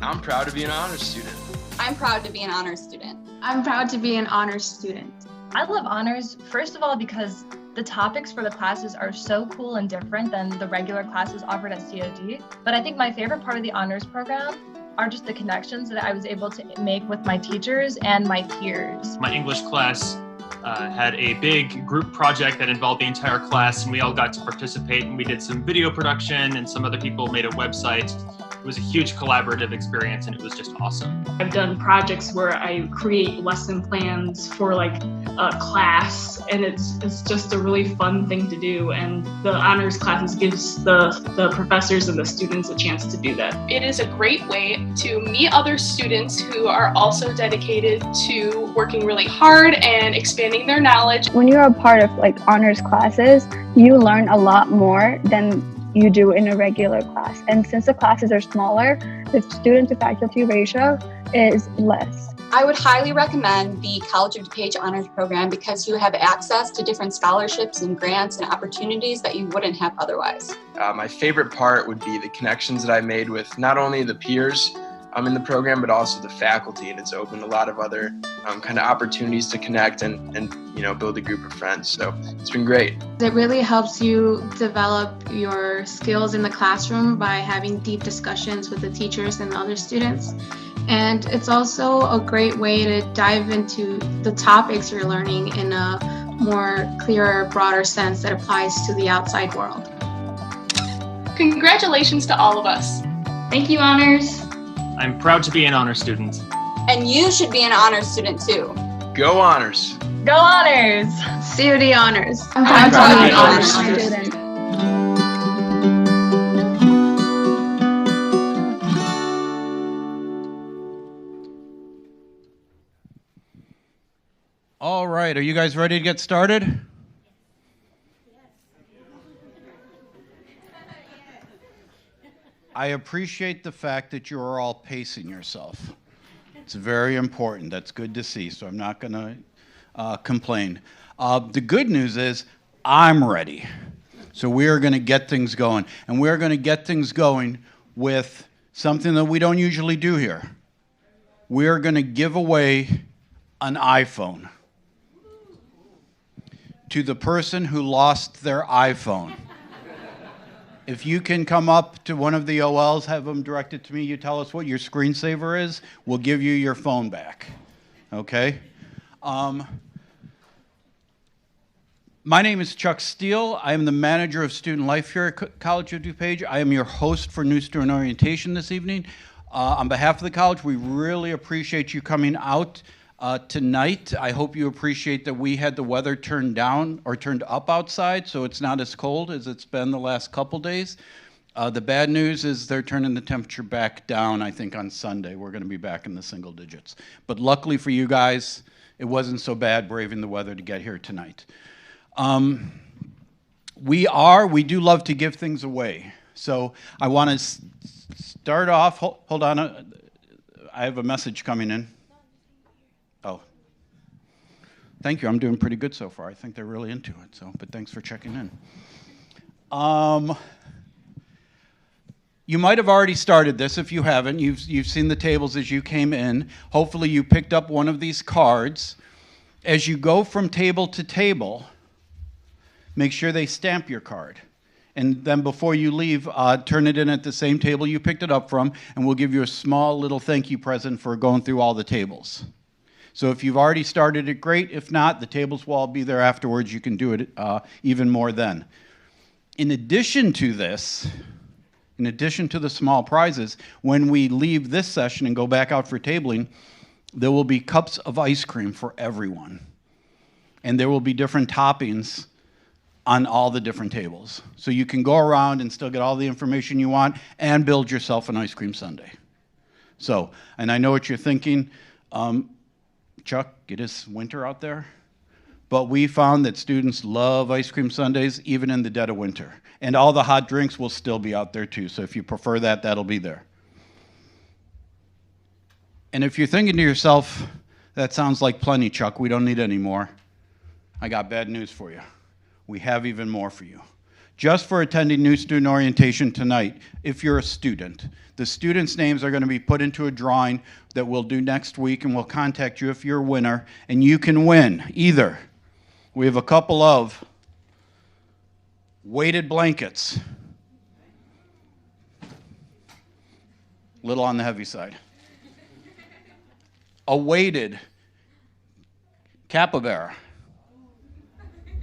I'm proud to be an honors student. I'm proud to be an honors student. I'm proud to be an honors student. I love honors, first of all, because the topics for the classes are so cool and different than the regular classes offered at COD. But I think my favorite part of the honors program are just the connections that I was able to make with my teachers and my peers. My English class had a big group project that involved the entire class, and we all got to participate, and we did some video production, and some other people made a website. It was a huge collaborative experience, and it was just awesome. I've done projects where I create lesson plans for like a class, and it's just a really fun thing to do, and the honors classes gives the professors and the students a chance to do that. It is a great way to meet other students who are also dedicated to working really hard and expanding their knowledge. When you're a part of like honors classes, you learn a lot more than you do in a regular class. And since the classes are smaller, the student to faculty ratio is less. I would highly recommend the College of DuPage Honors Program because you have access to different scholarships and grants and opportunities that you wouldn't have otherwise. My favorite part would be the connections that I made with not only the peers in the program, but also the faculty, and it's opened a lot of other kind of opportunities to connect and build a group of friends. So it's been great. It really helps you develop your skills in the classroom by having deep discussions with the teachers and the other students. And it's also a great way to dive into the topics you're learning in a more clearer, broader sense that applies to the outside world. Congratulations to all of us. Thank you, honors. I'm proud to be an honor student. And you should be an honors student too. Go honors! Go honors! COD honors. I'm proud to be an honors student. All right, are you guys ready to get started? I appreciate the fact that you are all pacing yourself. It's very important. That's good to see, so I'm not going to complain. The good news is I'm ready. So we are going to get things going. And we're going to get things going with something that we don't usually do here. We're going to give away an iPhone to the person who lost their iPhone. If you can come up to one of the OLs, have them direct it to me, you tell us what your screensaver is, we'll give you your phone back, okay? My name is Chuck Steele. I am the manager of student life here at College of DuPage. I am your host for New Student Orientation this evening. On behalf of the college, we really appreciate you coming out tonight. I hope you appreciate that we had the weather turned up outside, so it's not as cold as it's been the last couple days. The bad news is they're turning the temperature back down, I think, on Sunday. We're going to be back in the single digits. But luckily for you guys, it wasn't so bad braving the weather to get here tonight. We do love to give things away. So I want to start off, hold on, I have a message coming in. Oh, thank you. I'm doing pretty good so far. I think they're really into it. But thanks for checking in. You might have already started this. If you haven't, you've seen the tables as you came in. Hopefully, you picked up one of these cards. As you go from table to table, make sure they stamp your card. And then before you leave, turn it in at the same table you picked it up from, and we'll give you a small little thank you present for going through all the tables. So if you've already started it, great. If not, the tables will all be there afterwards. You can do it even more then. In addition to this, in addition to the small prizes, when we leave this session and go back out for tabling, there will be cups of ice cream for everyone. And there will be different toppings on all the different tables. So you can go around and still get all the information you want and build yourself an ice cream sundae. So, and I know what you're thinking, Chuck, it is winter out there, but we found that students love ice cream sundaes even in the dead of winter. And all the hot drinks will still be out there too, so if you prefer that, that'll be there. And if you're thinking to yourself, that sounds like plenty, Chuck, we don't need any more, I got bad news for you. We have even more for you. just for attending new student orientation tonight, if you're a student. The students' names are going to be put into a drawing that we'll do next week, and we'll contact you if you're a winner, and you can win either. We have a couple of weighted blankets. Little on the heavy side. A weighted capybara.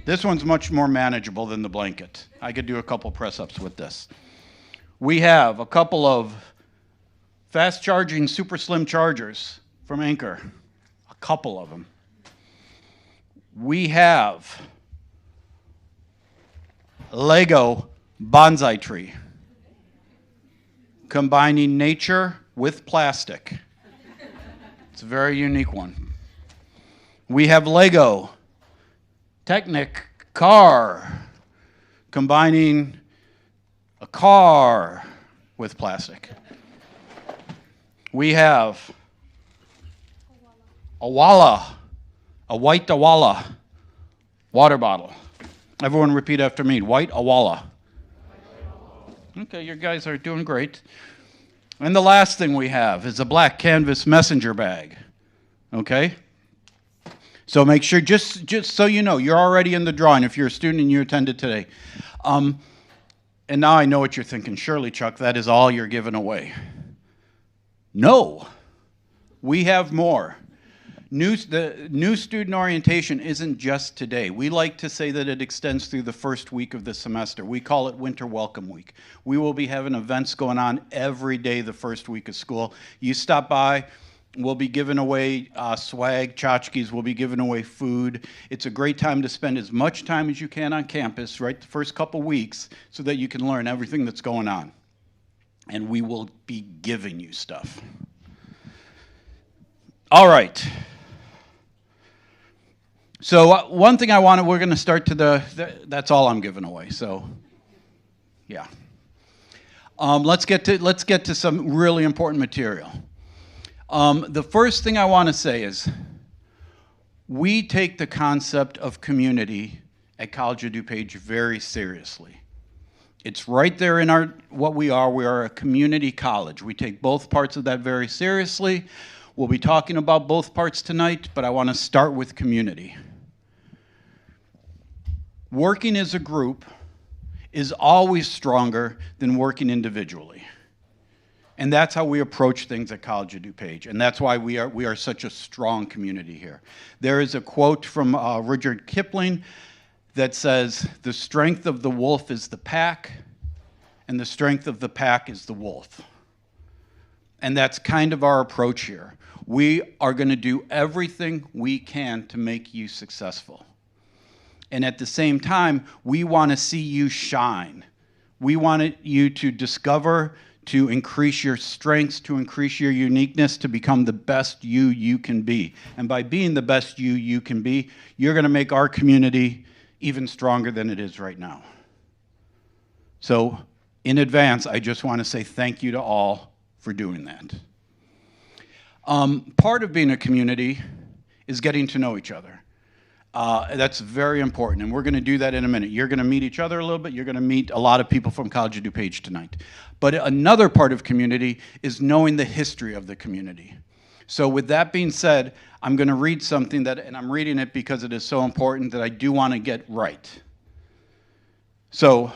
This one's much more manageable than the blanket. I could do a couple press-ups with this. We have a couple of fast-charging super slim chargers from Anchor. A couple of them. We have a Lego bonsai tree, combining nature with plastic. It's a very unique one. We have Lego Technic car, combining a car with plastic. We have a white Awala water bottle. Everyone repeat after me, white Awala. Okay, you guys are doing great. And the last thing we have is a black canvas messenger bag. Okay? So make sure, just so you know, you're already in the drawing if you're a student and you attended today. And now I know what you're thinking. Surely, Chuck, that is all you're giving away. No. We have more. The new student orientation isn't just today. We like to say that it extends through the first week of the semester. We call it Winter Welcome Week. We will be having events going on every day the first week of school. You stop by. We'll be giving away swag, tchotchkes. We'll be giving away food. It's a great time to spend as much time as you can on campus, right, the first couple weeks, so that you can learn everything that's going on. And we will be giving you stuff. All right. So one thing we're going to start to that's all I'm giving away. So, yeah. Let's get to some really important material. The first thing I want to say is we take the concept of community at College of DuPage very seriously. It's right there in what we are. We are a community college. We take both parts of that very seriously. We'll be talking about both parts tonight, but I want to start with community. Working as a group is always stronger than working individually. And that's how we approach things at College of DuPage, and that's why we are such a strong community here. There is a quote from Rudyard Kipling that says, "The strength of the wolf is the pack, and the strength of the pack is the wolf." And that's kind of our approach here. We are going to do everything we can to make you successful. And at the same time, we want to see you shine. We want you to discover, to increase your strengths, to increase your uniqueness, to become the best you can be. And by being the best you can be, you're going to make our community even stronger than it is right now. So, in advance, I just want to say thank you to all for doing that. Part of being a community is getting to know each other. That's very important, and we're going to do that in a minute. You're going to meet each other a little bit. You're going to meet a lot of people from College of DuPage tonight. But another part of community is knowing the history of the community. So with that being said, I'm going to read something and I'm reading it because it is so important that I do want to get right. So,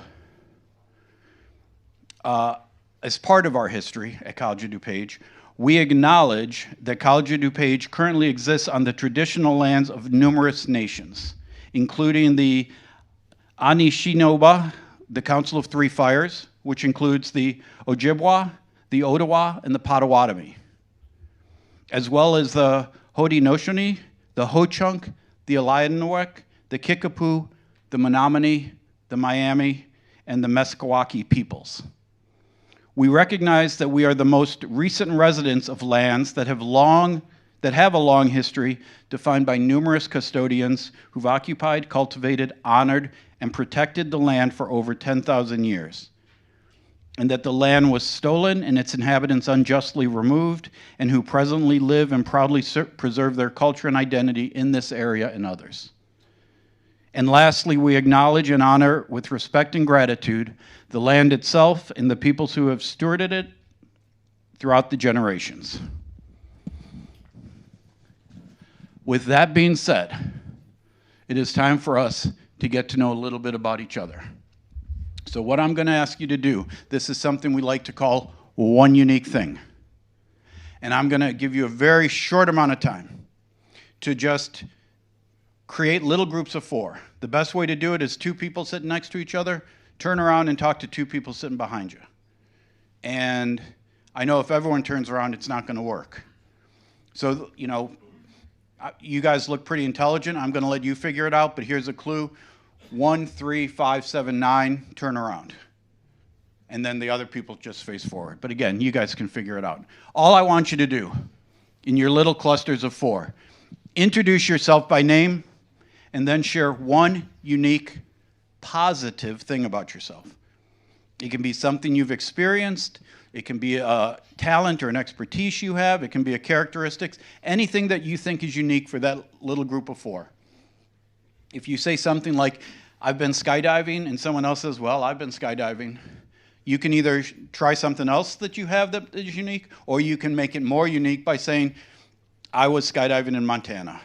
as part of our history at College of DuPage, we acknowledge that College of DuPage currently exists on the traditional lands of numerous nations, including the Anishinaabe, the Council of Three Fires, which includes the Ojibwa, the Ottawa, and the Potawatomi, as well as the Haudenosaunee, the Ho-Chunk, the Alianawek, the Kickapoo, the Menominee, the Miami, and the Meskwaki peoples. We recognize that we are the most recent residents of lands that have a long history defined by numerous custodians who've occupied, cultivated, honored, and protected the land for over 10,000 years, and that the land was stolen and its inhabitants unjustly removed, and who presently live and proudly preserve their culture and identity in this area and others. And lastly, we acknowledge and honor with respect and gratitude the land itself and the peoples who have stewarded it throughout the generations. With that being said, it is time for us to get to know a little bit about each other. So what I'm going to ask you to do, this is something we like to call one unique thing. And I'm going to give you a very short amount of time to just create little groups of 4. The best way to do it is 2 people sitting next to each other, turn around and talk to 2 people sitting behind you. And I know if everyone turns around, it's not going to work. So, you know, you guys look pretty intelligent. I'm going to let you figure it out, but here's a clue. 1, 3, 5, 7, 9, turn around. And then the other people just face forward. But again, you guys can figure it out. All I want you to do in your little clusters of 4, introduce yourself by name and then share one unique positive thing about yourself. It can be something you've experienced. It can be a talent or an expertise you have. It can be a characteristic, anything that you think is unique for that little group of 4. If you say something like, I've been skydiving, and someone else says, well, I've been skydiving, you can either try something else that you have that is unique, or you can make it more unique by saying, I was skydiving in Montana,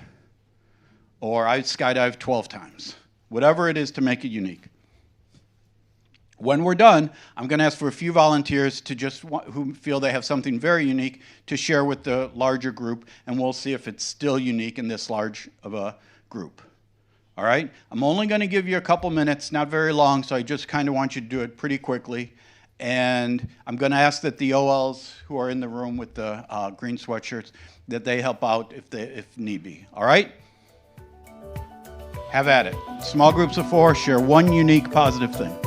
or I skydived 12 times. Whatever it is to make it unique. When we're done, I'm going to ask for a few volunteers to who feel they have something very unique to share with the larger group, and we'll see if it's still unique in this large of a group. All right? I'm only going to give you a couple minutes, not very long, so I just kind of want you to do it pretty quickly. And I'm going to ask that the OLs who are in the room with the green sweatshirts, that they help out if need be. All right? Have at it. Small groups of 4, share one unique positive thing.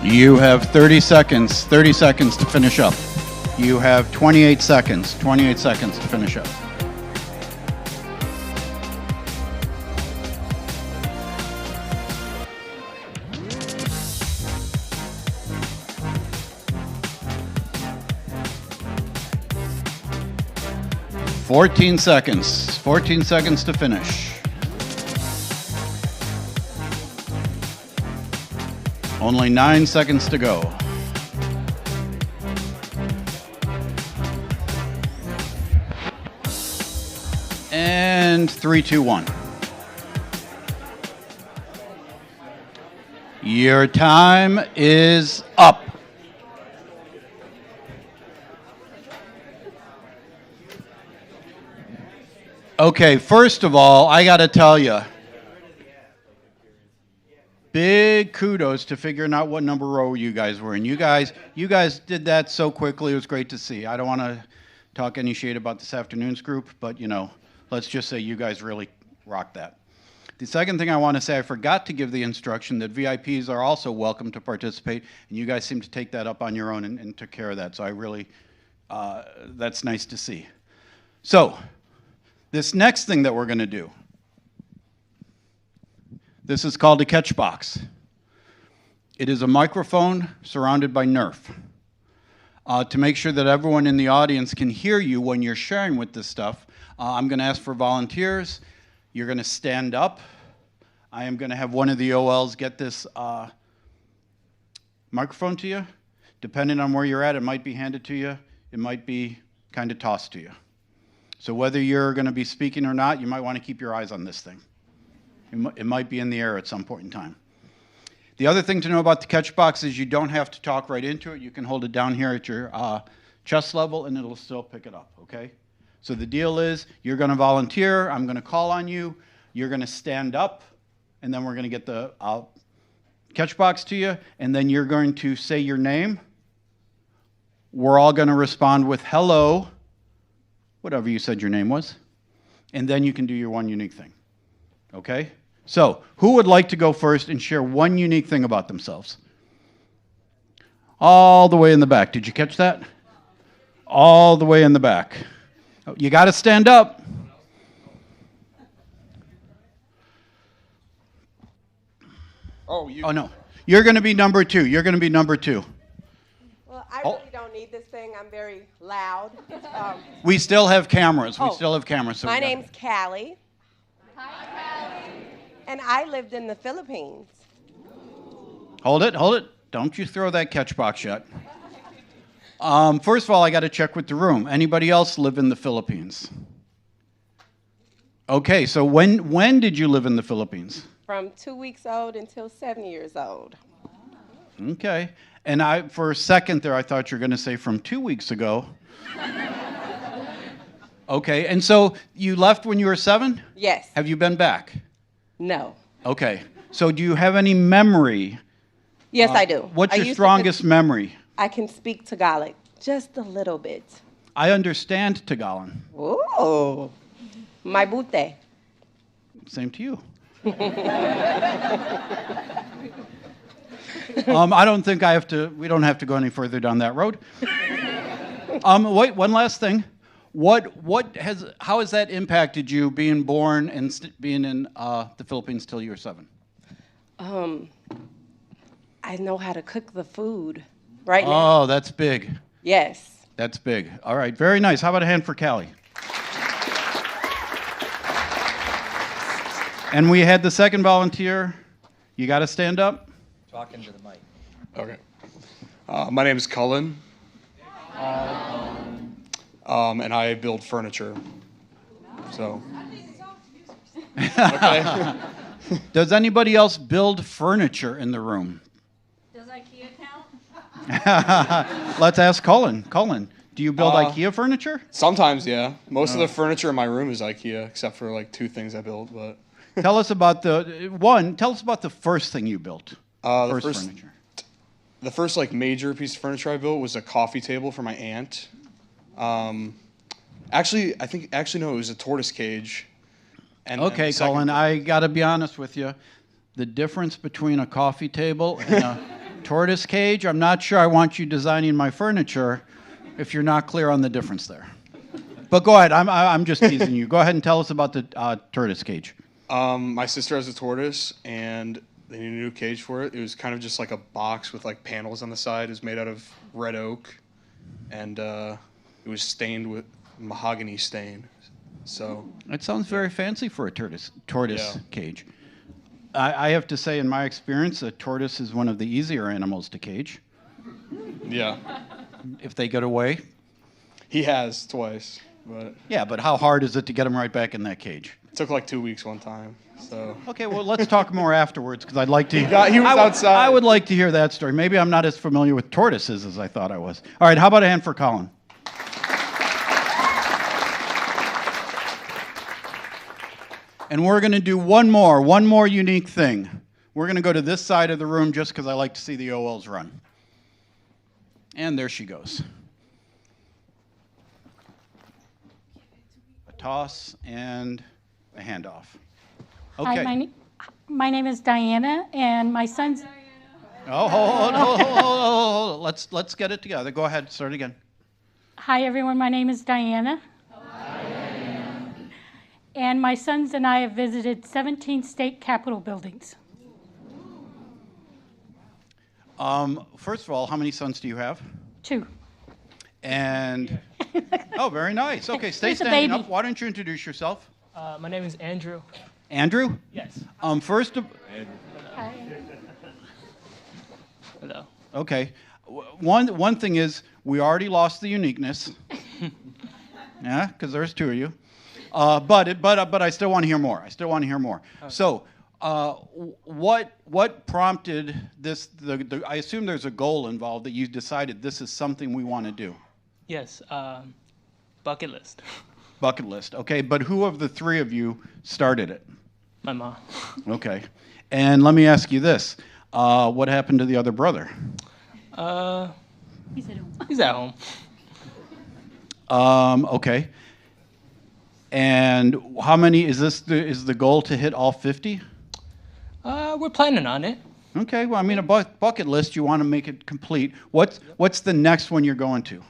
You have 30 seconds to finish up. You have 28 seconds to finish up. Fourteen seconds to finish. Only 9 seconds to go. And 3, 2, 1. Your time is up. Okay, first of all, I got to tell you, big kudos to figuring out what number row you guys were in. You guys did that so quickly. It was great to see. I don't want to talk any shade about this afternoon's group, but let's just say you guys really rocked that. The second thing I want to say, I forgot to give the instruction that VIPs are also welcome to participate, and you guys seem to take that up on your own and took care of that. So I really, that's nice to see. So this next thing that we're going to do, this is called a catch box. It is a microphone surrounded by Nerf. To make sure that everyone in the audience can hear you when you're sharing with this stuff, I'm going to ask for volunteers. You're going to stand up. I am going to have one of the OLs get this microphone to you. Depending on where you're at, it might be handed to you. It might be kind of tossed to you. So whether you're going to be speaking or not, you might want to keep your eyes on this thing. It might be in the air at some point in time. The other thing to know about the catch box is you don't have to talk right into it. You can hold it down here at your chest level, and it'll still pick it up, okay? So the deal is you're going to volunteer. I'm going to call on you. You're going to stand up, and then we're going to get the catch box to you, and then you're going to say your name. We're all going to respond with hello, whatever you said your name was, and then you can do your one unique thing, okay? So who would like to go first and share one unique thing about themselves? All the way in the back. Did you catch that? All the way in the back. Oh, you got to stand up. Oh, no. You're going to be number 2. You're going to be number 2. Well, I really don't need this thing. I'm very loud. We still have cameras. We still have cameras. So my name's Kelli. Hi, Kelli. And I lived in the Philippines. Hold it. Don't you throw that catch box yet. First of all, I got to check with the room. Anybody else live in the Philippines? Okay, so when did you live in the Philippines? From 2 weeks old until 7 years old. Okay. And for a second there, I thought you were going to say from 2 weeks ago. Okay, and so you left when you were 7? Yes. Have you been back? No. Okay. So do you have any memory? Yes, I do. What's your strongest memory? I can speak Tagalog just a little bit. I understand Tagalog. Oh, Mabuti. Same to you. I don't think we don't have to go any further down that road. Wait, one last thing. How has that impacted you being born and being in the Philippines till you were 7? I know how to cook the food right now. Oh, that's big. Yes. That's big. All right, very nice. How about a hand for Kelli? And we had the second volunteer. You got to stand up. Talk into the mic. Okay. My name is Cullen. And I build furniture. So. Okay. Does anybody else build furniture in the room? Does IKEA count? Let's ask Cullen. Cullen, do you build IKEA furniture? Sometimes, yeah. Most of the furniture in my room is IKEA, except for like 2 things I built. But tell us about the first thing you built. First furniture. The first like major piece of furniture I built was a coffee table for my aunt. Actually, no, it was a tortoise cage. And okay, Cullen, I got to be honest with you. The difference between a coffee table and a tortoise cage, I'm not sure I want you designing my furniture if you're not clear on the difference there. But go ahead, I'm just teasing you. Go ahead and tell us about the tortoise cage. My sister has a tortoise, and they need a new cage for it. It was kind of just like a box with like panels on the side. It was made out of red oak, and it was stained with mahogany stain. So it sounds very fancy for a tortoise cage. I have to say, in my experience, a tortoise is one of the easier animals to cage. Yeah. If they get away. He has twice, but. Yeah, but how hard is it to get him right back in that cage? It took like 2 weeks one time. So. Okay, well, let's talk more afterwards, because I'd like to. He was outside. I would like to hear that story. Maybe I'm not as familiar with tortoises as I thought I was. All right, how about a hand for Colin? And we're going to do one more unique thing. We're going to go to this side of the room just because I like to see the OLs run. And there she goes. A toss and a handoff. Okay. Hi, my name is Diana, and my son's... Oh, hold. Let's get it together. Go ahead, start again. Hi, everyone. My name is Diana. And my sons and I have visited 17 state capitol buildings. First of all, how many sons do you have? 2. And, oh, very nice. Okay, stay standing up. Why don't you introduce yourself? My name is Andrew. Andrew? Yes. First of... Hi. Hello. Okay. One thing is we already lost the uniqueness. Yeah, because there's two of you. But I still want to hear more. Okay. So, what prompted this? I assume there's a goal involved that you decided this is something we want to do. Yes, bucket list. Bucket list. Okay, but who of the three of you started it? My mom. Okay, and let me ask you this: what happened to the other brother? He's at home. He's at home. Okay. And how many is this? Is the goal to hit all 50? We're planning on it. Okay. Well, I mean, a bucket list. You want to make it complete. What's the next one you're going to?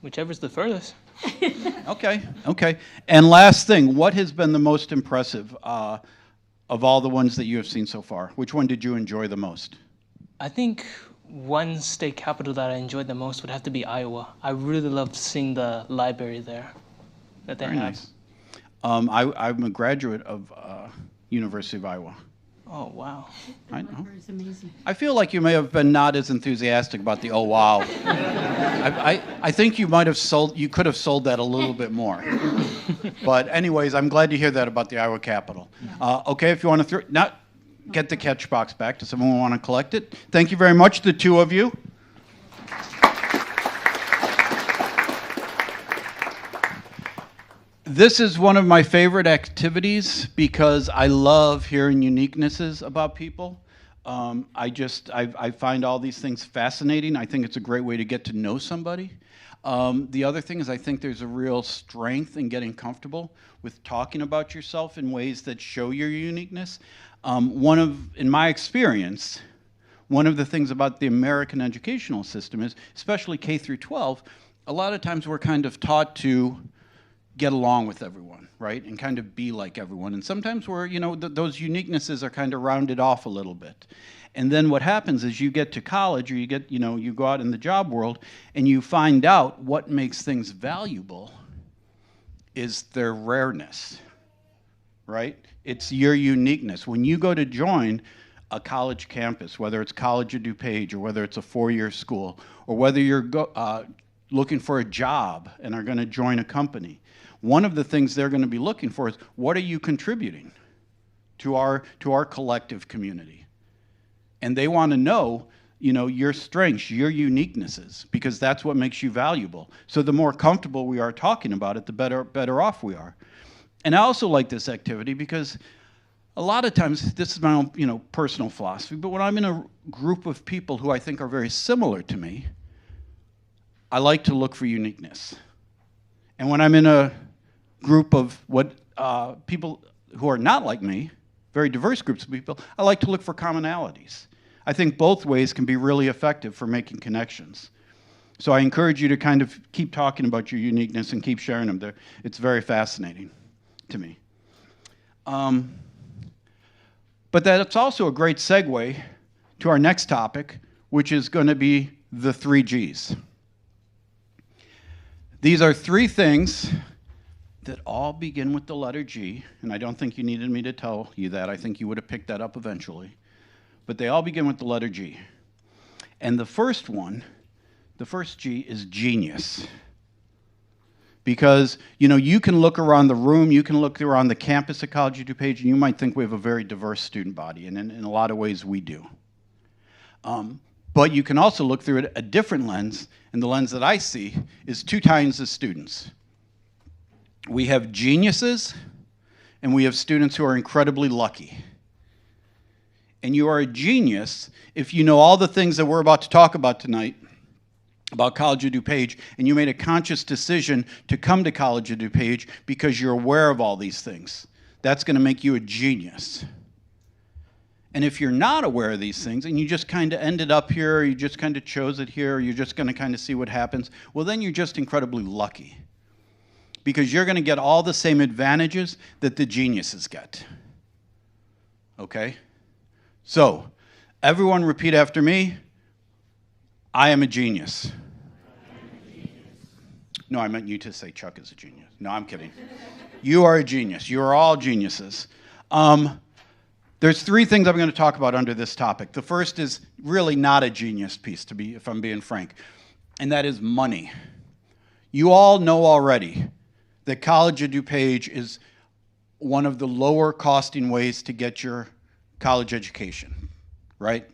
Whichever's the furthest. Okay. And last thing, what has been the most impressive of all the ones that you have seen so far? Which one did you enjoy the most? I think one state capital that I enjoyed the most would have to be Iowa. I really loved seeing the library there that they have. Very nice. I'm a graduate of University of Iowa. Oh, wow. I know. It's amazing. I feel like you may have been not as enthusiastic about the oh wow. I think you could have sold that a little bit more. But anyways, I'm glad to hear that about the Iowa Capitol. Okay, if you want to get the catch box back to someone who want to collect it. Thank you very much, the two of you. This is one of my favorite activities because I love hearing uniquenesses about people. I find all these things fascinating. I think it's a great way to get to know somebody. The other thing is I think there's a real strength in getting comfortable with talking about yourself in ways that show your uniqueness. In my experience, one of the things about the American educational system is, especially K through 12, a lot of times we're kind of taught to get along with everyone, right? And kind of be like everyone. And sometimes those uniquenesses are kind of rounded off a little bit. And then what happens is you get to college or you go out in the job world and you find out what makes things valuable is their rareness, right? It's your uniqueness. When you go to join a college campus, whether it's College of DuPage or whether it's a four-year school, or whether you're looking for a job and are going to join a company, one of the things they're going to be looking for is, what are you contributing to our collective community? And they want to know, your strengths, your uniquenesses, because that's what makes you valuable. So the more comfortable we are talking about it, the better off we are. And I also like this activity because a lot of times, this is my own personal philosophy, but when I'm in a group of people who I think are very similar to me, I like to look for uniqueness. And when I'm in a group of people who are not like me, very diverse groups of people, I like to look for commonalities. I think both ways can be really effective for making connections. So I encourage you to kind of keep talking about your uniqueness and keep sharing them. It's very fascinating to me. But that's also a great segue to our next topic, which is going to be the 3 Gs. These are 3 things that all begin with the letter G, and I don't think you needed me to tell you that. I think you would have picked that up eventually. But they all begin with the letter G. And the first G is genius. Because, you can look around the room, you can look around the campus at College of DuPage, and you might think we have a very diverse student body, and in a lot of ways we do. But you can also look through it a different lens, and the lens that I see is 2 kinds of students. We have geniuses, and we have students who are incredibly lucky. And you are a genius if you know all the things that we're about to talk about tonight, about College of DuPage, and you made a conscious decision to come to College of DuPage because you're aware of all these things. That's going to make you a genius. And if you're not aware of these things, and you just kind of ended up here, or you just kind of chose it here, or you're just going to kind of see what happens, well, then you're just incredibly lucky. Because you're going to get all the same advantages that the geniuses get. Okay? So, everyone repeat after me. I am a genius. No, I meant you to say Chuck is a genius. No, I'm kidding. You are a genius. You are all geniuses. There's three things I'm going to talk about under this topic. The first is really not a genius piece, if I'm being frank, and that is money. You all know already that College of DuPage is one of the lower costing ways to get your college education, right?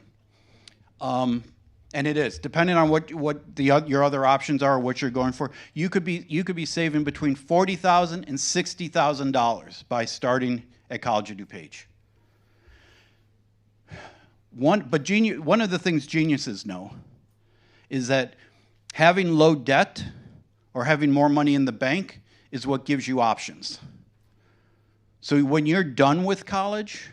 And it is, depending on what your other options are, or what you're going for. You could be saving between $40,000 and $60,000 by starting at College of DuPage. One of the things geniuses know is that having low debt or having more money in the bank is what gives you options. So when you're done with college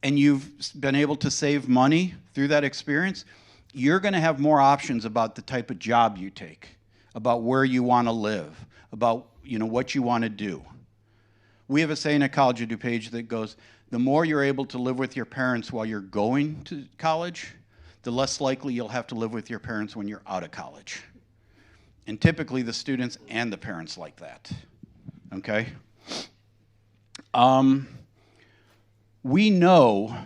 and you've been able to save money through that experience, you're going to have more options about the type of job you take, about where you want to live, about what you want to do. We have a saying at College of DuPage that goes, the more you're able to live with your parents while you're going to college, the less likely you'll have to live with your parents when you're out of college. And typically the students and the parents like that, okay? We know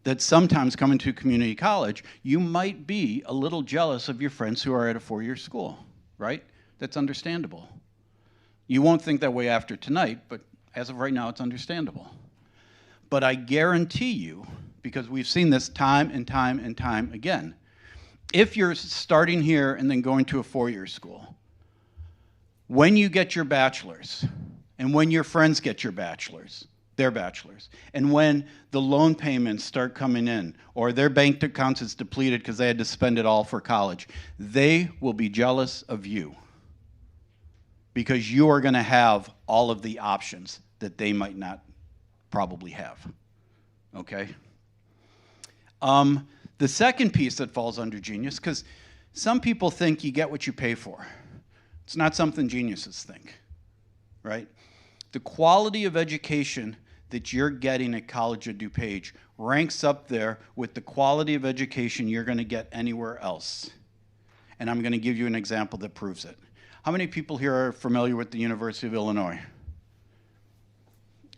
that sometimes coming to community college, you might be a little jealous of your friends who are at a four-year school, right? That's understandable. You won't think that way after tonight, but as of right now, it's understandable. But I guarantee you, because we've seen this time and time and time again, if you're starting here and then going to a four-year school, when you get your bachelor's, and when your friends get their bachelor's, and when the loan payments start coming in, or their bank accounts is depleted because they had to spend it all for college, they will be jealous of you because you are going to have all of the options that they might not probably have, okay? The second piece that falls under genius, because some people think you get what you pay for. It's not something geniuses think, right? The quality of education that you're getting at College of DuPage ranks up there with the quality of education you're going to get anywhere else. And I'm going to give you an example that proves it. How many people here are familiar with the University of Illinois?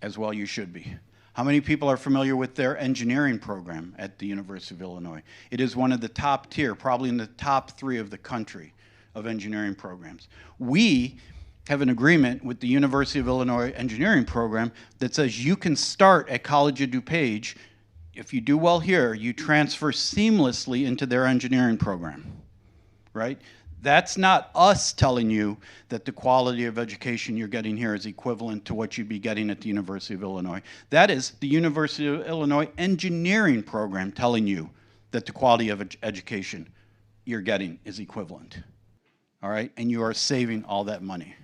As well, you should be. How many people are familiar with their engineering program at the University of Illinois? It is one of the top tier, probably in the top 3 of the country of engineering programs. We have an agreement with the University of Illinois engineering program that says you can start at College of DuPage. If you do well here, you transfer seamlessly into their engineering program, right? That's not us telling you that the quality of education you're getting here is equivalent to what you'd be getting at the University of Illinois. That is the University of Illinois engineering program telling you that the quality of education you're getting is equivalent, all right? And you are saving all that money.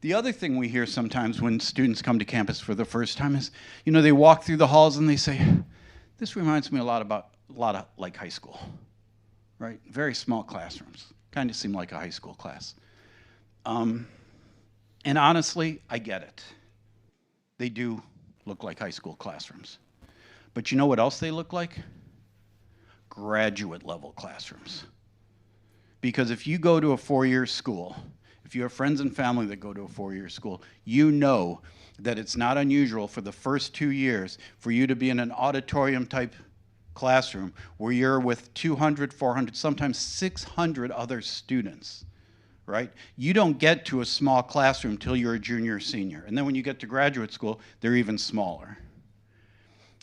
The other thing we hear sometimes when students come to campus for the first time is, they walk through the halls and they say, this reminds me a lot of like high school. Right? Very small classrooms. Kind of seem like a high school class. And honestly, I get it. They do look like high school classrooms. But you know what else they look like? Graduate level classrooms. Because if you go to a four-year school, if you have friends and family that go to a four-year school, you know that it's not unusual for the first 2 years for you to be in an auditorium type classroom where you're with 200, 400, sometimes 600 other students, right? You don't get to a small classroom till you're a junior or senior. And then when you get to graduate school, they're even smaller.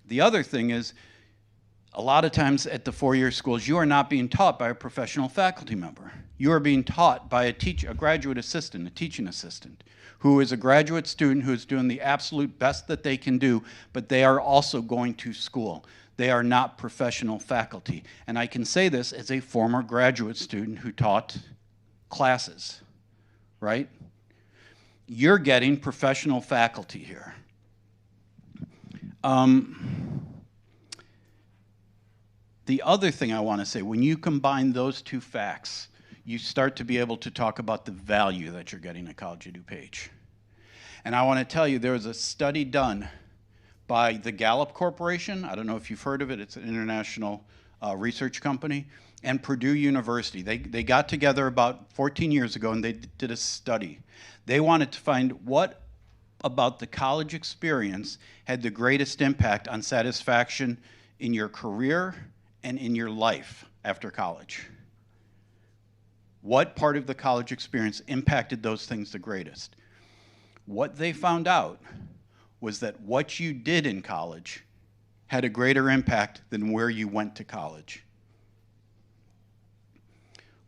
The other thing is, a lot of times at the four-year schools, you are not being taught by a professional faculty member. You are being taught by a graduate assistant, a teaching assistant, who is a graduate student who is doing the absolute best that they can do, but they are also going to school. They are not professional faculty. And I can say this as a former graduate student who taught classes, right? You're getting professional faculty here. The other thing I want to say, when you combine those two facts, you start to be able to talk about the value that you're getting at College of DuPage. And I want to tell you, there was a study done by the Gallup Corporation. I don't know if you've heard of it. It's an international research company. And Purdue University. They got together about 14 years ago and they did a study. They wanted to find what about the college experience had the greatest impact on satisfaction in your career and in your life after college? What part of the college experience impacted those things the greatest? What they found out was that what you did in college had a greater impact than where you went to college.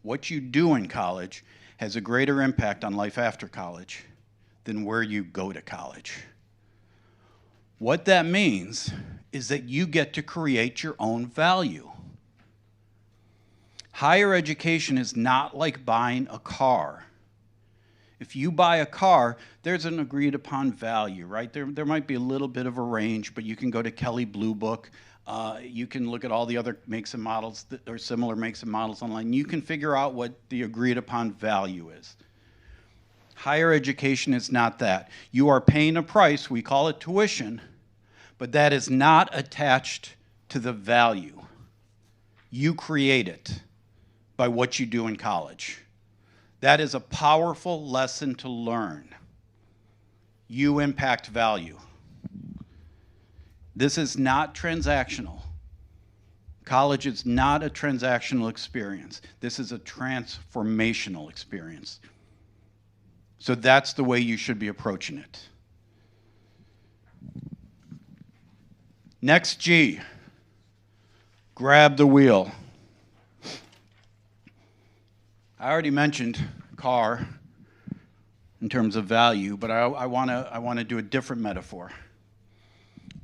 What you do in college has a greater impact on life after college than where you go to college. What that means is that you get to create your own value. Higher education is not like buying a car. If you buy a car, there's an agreed upon value, right? There might be a little bit of a range, but you can go to Kelly Blue Book. You can look at all the other makes and models that are similar makes and models online. You can figure out what the agreed upon value is. Higher education is not that. You are paying a price, we call it tuition, but that is not attached to the value. You create it by what you do in college. That is a powerful lesson to learn. You impact value. This is not transactional. College is not a transactional experience. This is a transformational experience. So that's the way you should be approaching it. Next G, grab the wheel. I already mentioned car in terms of value, but I want to do a different metaphor.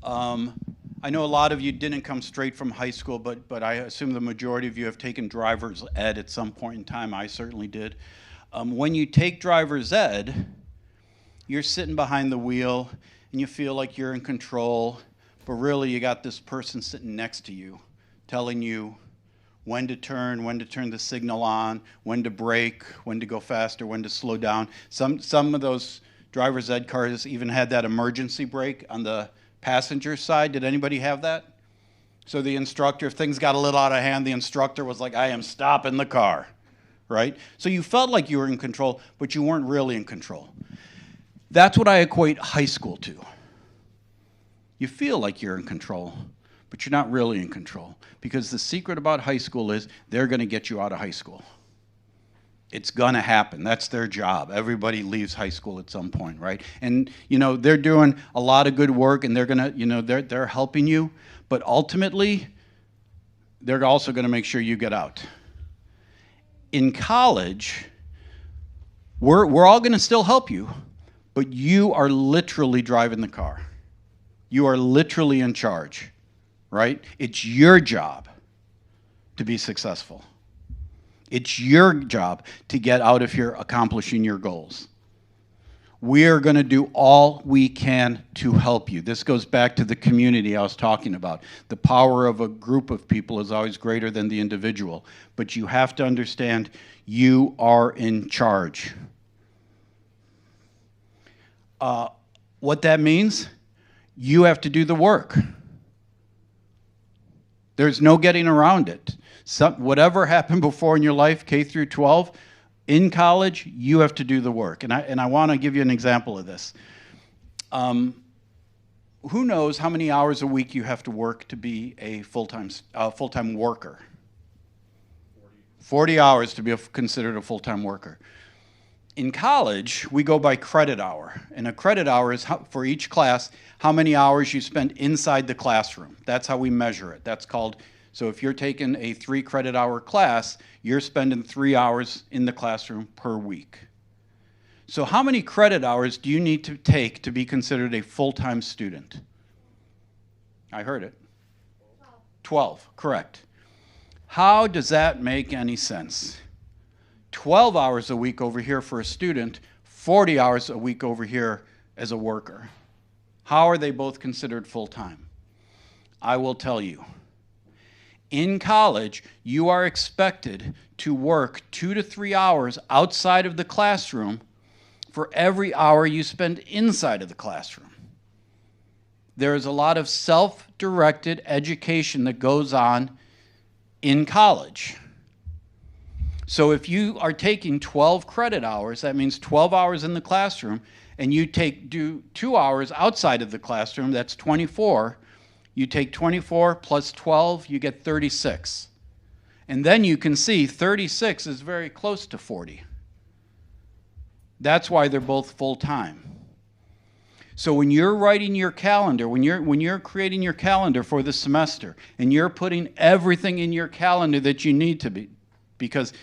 I know a lot of you didn't come straight from high school, but I assume the majority of you have taken driver's ed at some point in time. I certainly did. When you take driver's ed, you're sitting behind the wheel and you feel like you're in control, but really you got this person sitting next to you telling you when to turn the signal on, when to brake, when to go faster, when to slow down. Some of those driver's ed cars even had that emergency brake on the passenger side. Did anybody have that? So the instructor, if things got a little out of hand, the instructor was like, I am stopping the car, right? So you felt like you were in control, but you weren't really in control. That's what I equate high school to. You feel like you're in control, but you're not really in control, because the secret about high school is they're going to get you out of high school. It's going to happen. That's their job. Everybody leaves high school at some point, right? And, they're doing a lot of good work, and they're going to, they're helping you, but ultimately, they're also going to make sure you get out. In college, we're all going to still help you, but you are literally driving the car. You are literally in charge, right? It's your job to be successful. It's your job to get out if you're accomplishing your goals. We're going to do all we can to help you. This goes back to the community I was talking about. The power of a group of people is always greater than the individual. But you have to understand you are in charge. What that means, you have to do the work. There's no getting around it. Whatever happened before in your life, K through 12, in college, you have to do the work. And I want to give you an example of this. Who knows how many hours a week you have to work to be a full-time worker? 40 hours to be considered a full-time worker. In college, we go by credit hour. And a credit hour is, for each class, how many hours you spend inside the classroom. That's how we measure it. That's called, so if you're taking a 3 credit hour class, you're spending 3 hours in the classroom per week. So how many credit hours do you need to take to be considered a full-time student? I heard it. 12, correct. How does that make any sense? 12 hours a week over here for a student, 40 hours a week over here as a worker. How are they both considered full-time? I will tell you. In college, you are expected to work 2 to 3 hours outside of the classroom for every hour you spend inside of the classroom. There is a lot of self-directed education that goes on in college. So if you are taking 12 credit hours, that means 12 hours in the classroom, and you do 2 hours outside of the classroom, that's 24. You take 24 plus 12, you get 36. And then you can see 36 is very close to 40. That's why they're both full-time. So when you're writing your calendar, when you're creating your calendar for the semester, and you're putting everything in your calendar that you need to be, because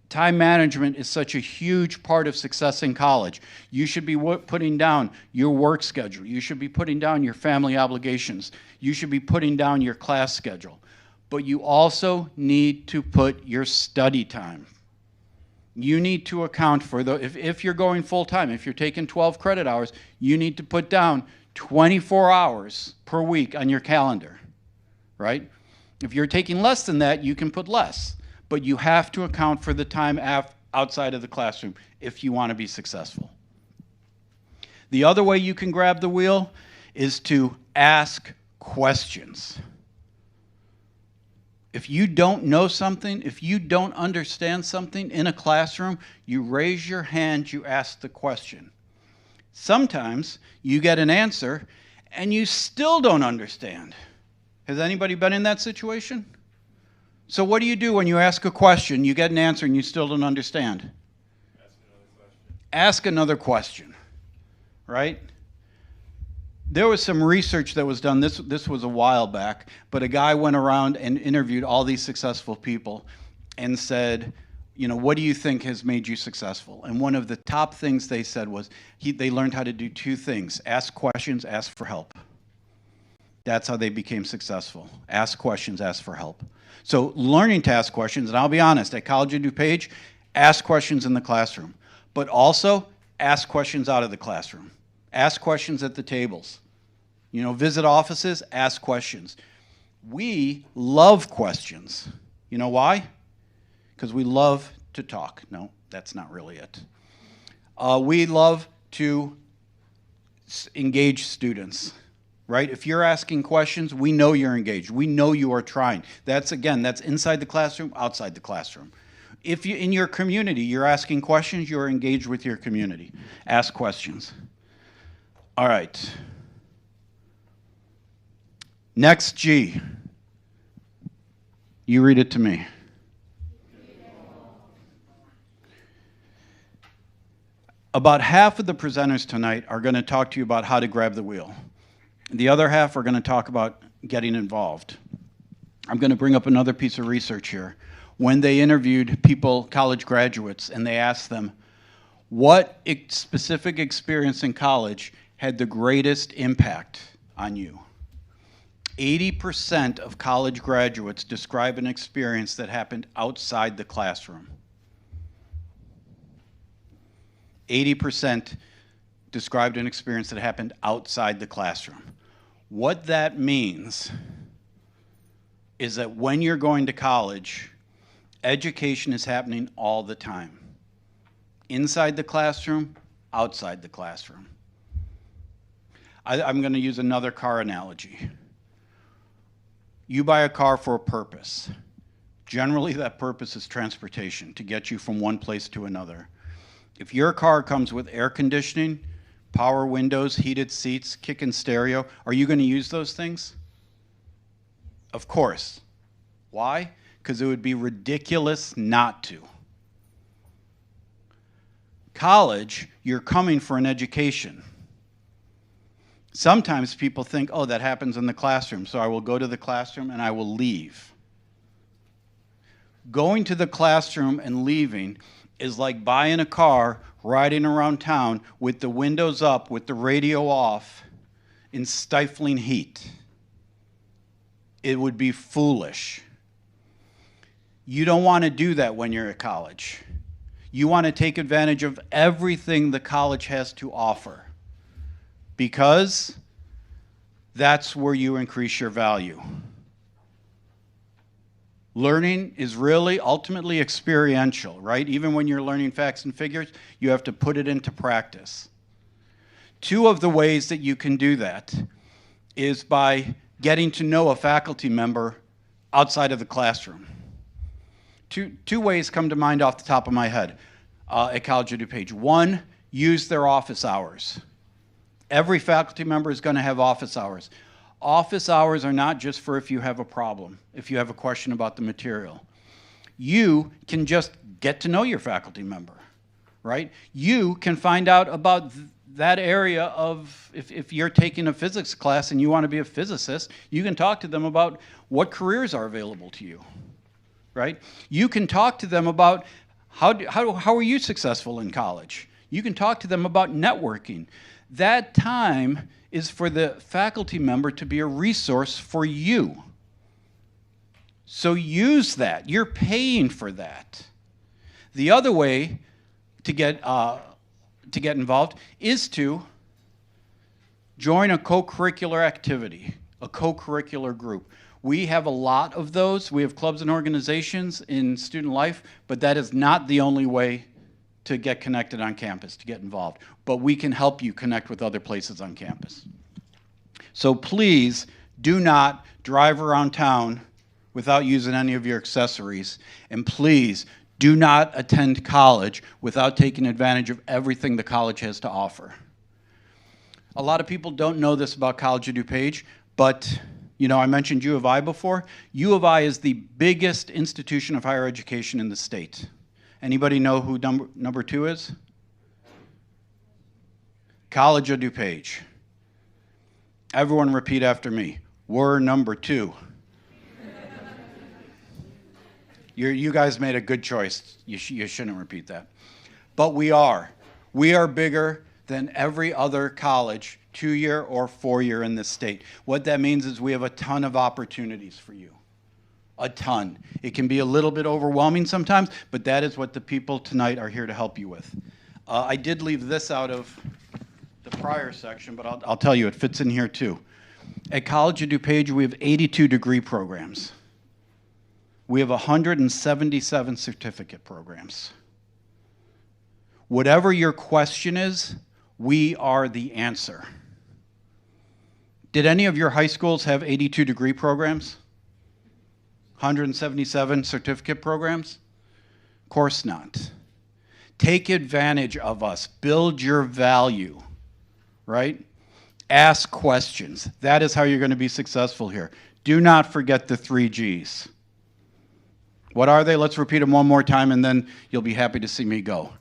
time management is such a huge part of success in college. You should be putting down your work schedule. You should be putting down your family obligations. You should be putting down your class schedule. But you also need to put your study time. You need to account for if you're going full-time, if you're taking 12 credit hours, you need to put down 24 hours per week on your calendar, right? If you're taking less than that, you can put less. But you have to account for the time outside of the classroom if you want to be successful. The other way you can grab the wheel is to ask questions. If you don't know something, if you don't understand something in a classroom, you raise your hand, you ask the question. Sometimes you get an answer and you still don't understand. Has anybody been in that situation? So what do you do when you ask a question, you get an answer, and you still don't understand? Ask another question, right? There was some research that was done, this was a while back, but a guy went around and interviewed all these successful people and said, you know, what do you think has made you successful? And one of the top things they said was they learned how to do two things: ask questions, ask for help. That's how they became successful. Ask questions, ask for help. So learning to ask questions, and I'll be honest, at College of DuPage, ask questions in the classroom, but also ask questions out of the classroom. Ask questions at the tables. You know, visit offices, ask questions. We love questions. You know why? Because we love to talk. No, that's not really it. We love to engage students. Right? If you're asking questions, we know you're engaged. We know you are trying. That's inside the classroom, outside the classroom. If you, in your community, you're asking questions, you're engaged with your community. Ask questions. All right. Next G. You read it to me. About half of the presenters tonight are going to talk to you about how to grab the wheel. The other half are going to talk about getting involved. I'm going to bring up another piece of research here. When they interviewed people, college graduates, and they asked them, what specific experience in college had the greatest impact on you? 80% of college graduates describe an experience that happened outside the classroom. 80% described an experience that happened outside the classroom. What that means is that when you're going to college, education is happening all the time. Inside the classroom, outside the classroom. I'm going to use another car analogy. You buy a car for a purpose. Generally, that purpose is transportation, to get you from one place to another. If your car comes with air conditioning, power windows, heated seats, kick and stereo, are you going to use those things? Of course. Why? Because it would be ridiculous not to. College, you're coming for an education. Sometimes people think, oh, that happens in the classroom, so I will go to the classroom and I will leave. Going to the classroom and leaving is like buying a car, riding around town with the windows up, with the radio off, in stifling heat. It would be foolish. You don't want to do that when you're at college. You want to take advantage of everything the college has to offer, because that's where you increase your value. Learning is really ultimately experiential, right? Even when you're learning facts and figures, you have to put it into practice. Two of the ways that you can do that is by getting to know a faculty member outside of the classroom. Two ways come to mind off the top of my head at College of DuPage. One, use their office hours. Every faculty member is going to have office hours. Office hours are not just for if you have a problem, if you have a question about the material. You can just get to know your faculty member, right? You can find out about that area of, if you're taking a physics class and you want to be a physicist, you can talk to them about what careers are available to you, right? You can talk to them about how are you successful in college? You can talk to them about networking. That time is for the faculty member to be a resource for you. So use that. You're paying for that. The other way to get involved is to join a co-curricular activity, a co-curricular group. We have a lot of those. We have clubs and organizations in student life, but that is not the only way to get connected on campus, to get involved. But we can help you connect with other places on campus. So please do not drive around town without using any of your accessories. And please do not attend college without taking advantage of everything the college has to offer. A lot of people don't know this about College of DuPage, but you know, I mentioned U of I before. U of I is the biggest institution of higher education in the state. Anybody know who number 2 is? College of DuPage. Everyone repeat after me. We're number 2. You guys made a good choice. You shouldn't repeat that. But we are. We are bigger than every other college, 2-year or 4-year in this state. What that means is we have a ton of opportunities for you. A ton. It can be a little bit overwhelming sometimes, but that is what the people tonight are here to help you with. I did leave this out of the prior section, but I'll tell you, it fits in here too. At College of DuPage, we have 82 degree programs. We have 177 certificate programs. Whatever your question is, we are the answer. Did any of your high schools have 82 degree programs? 177 certificate programs? Of course not. Take advantage of us. Build your value, right? Ask questions. That is how you're going to be successful here. Do not forget the 3 Gs. What are they? Let's repeat them one more time, and then you'll be happy to see me go.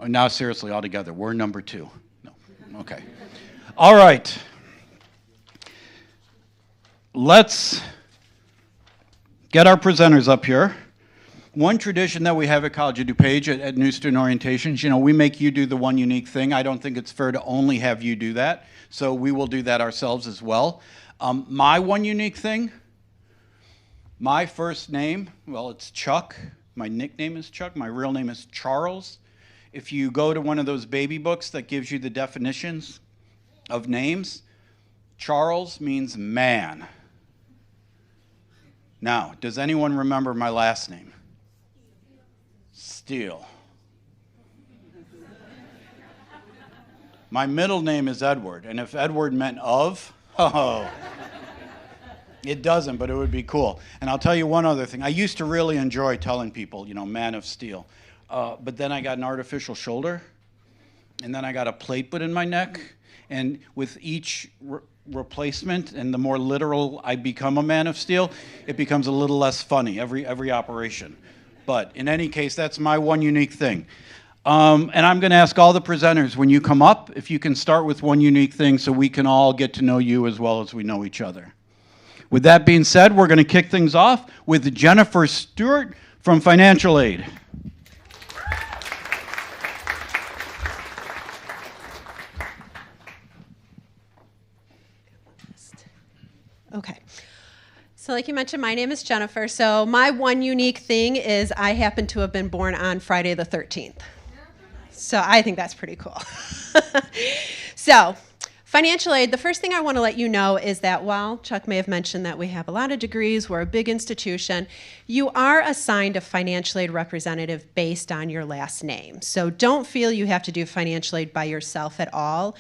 Now, seriously, all together, we're number 2. No, okay. All right. Let's get our presenters up here. One tradition that we have at College of DuPage at New Student Orientations, you know, we make you do the one unique thing. I don't think it's fair to only have you do that, so we will do that ourselves as well. My one unique thing, my first name, well, it's Chuck. My nickname is Chuck. My real name is Charles. If you go to one of those baby books that gives you the definitions of names, Charles means man. Now, does anyone remember my last name? Steele. My middle name is Edward, and if Edward meant of, oh, it doesn't, but it would be cool. And I'll tell you one other thing. I used to really enjoy telling people, you know, man of steel. But then I got an artificial shoulder, and then I got a plate put in my neck, and with each replacement and the more literal I become a man of steel, it becomes a little less funny every operation. But in any case, that's my one unique thing. And I'm going to ask all the presenters, when you come up, if you can start with one unique thing so we can all get to know you as well as we know each other. With that being said, we're going to kick things off with Jennifer Stewart from Financial Aid. Okay. So like you mentioned, my name is Jennifer. So my one unique thing is I happen to have been born on Friday the 13th. So I think that's pretty cool. So financial aid, the first thing I want to let you know is that while Chuck may have mentioned that we have a lot of degrees, we're a big institution, you are assigned a financial aid representative based on your last name. So don't feel you have to do financial aid by yourself at all.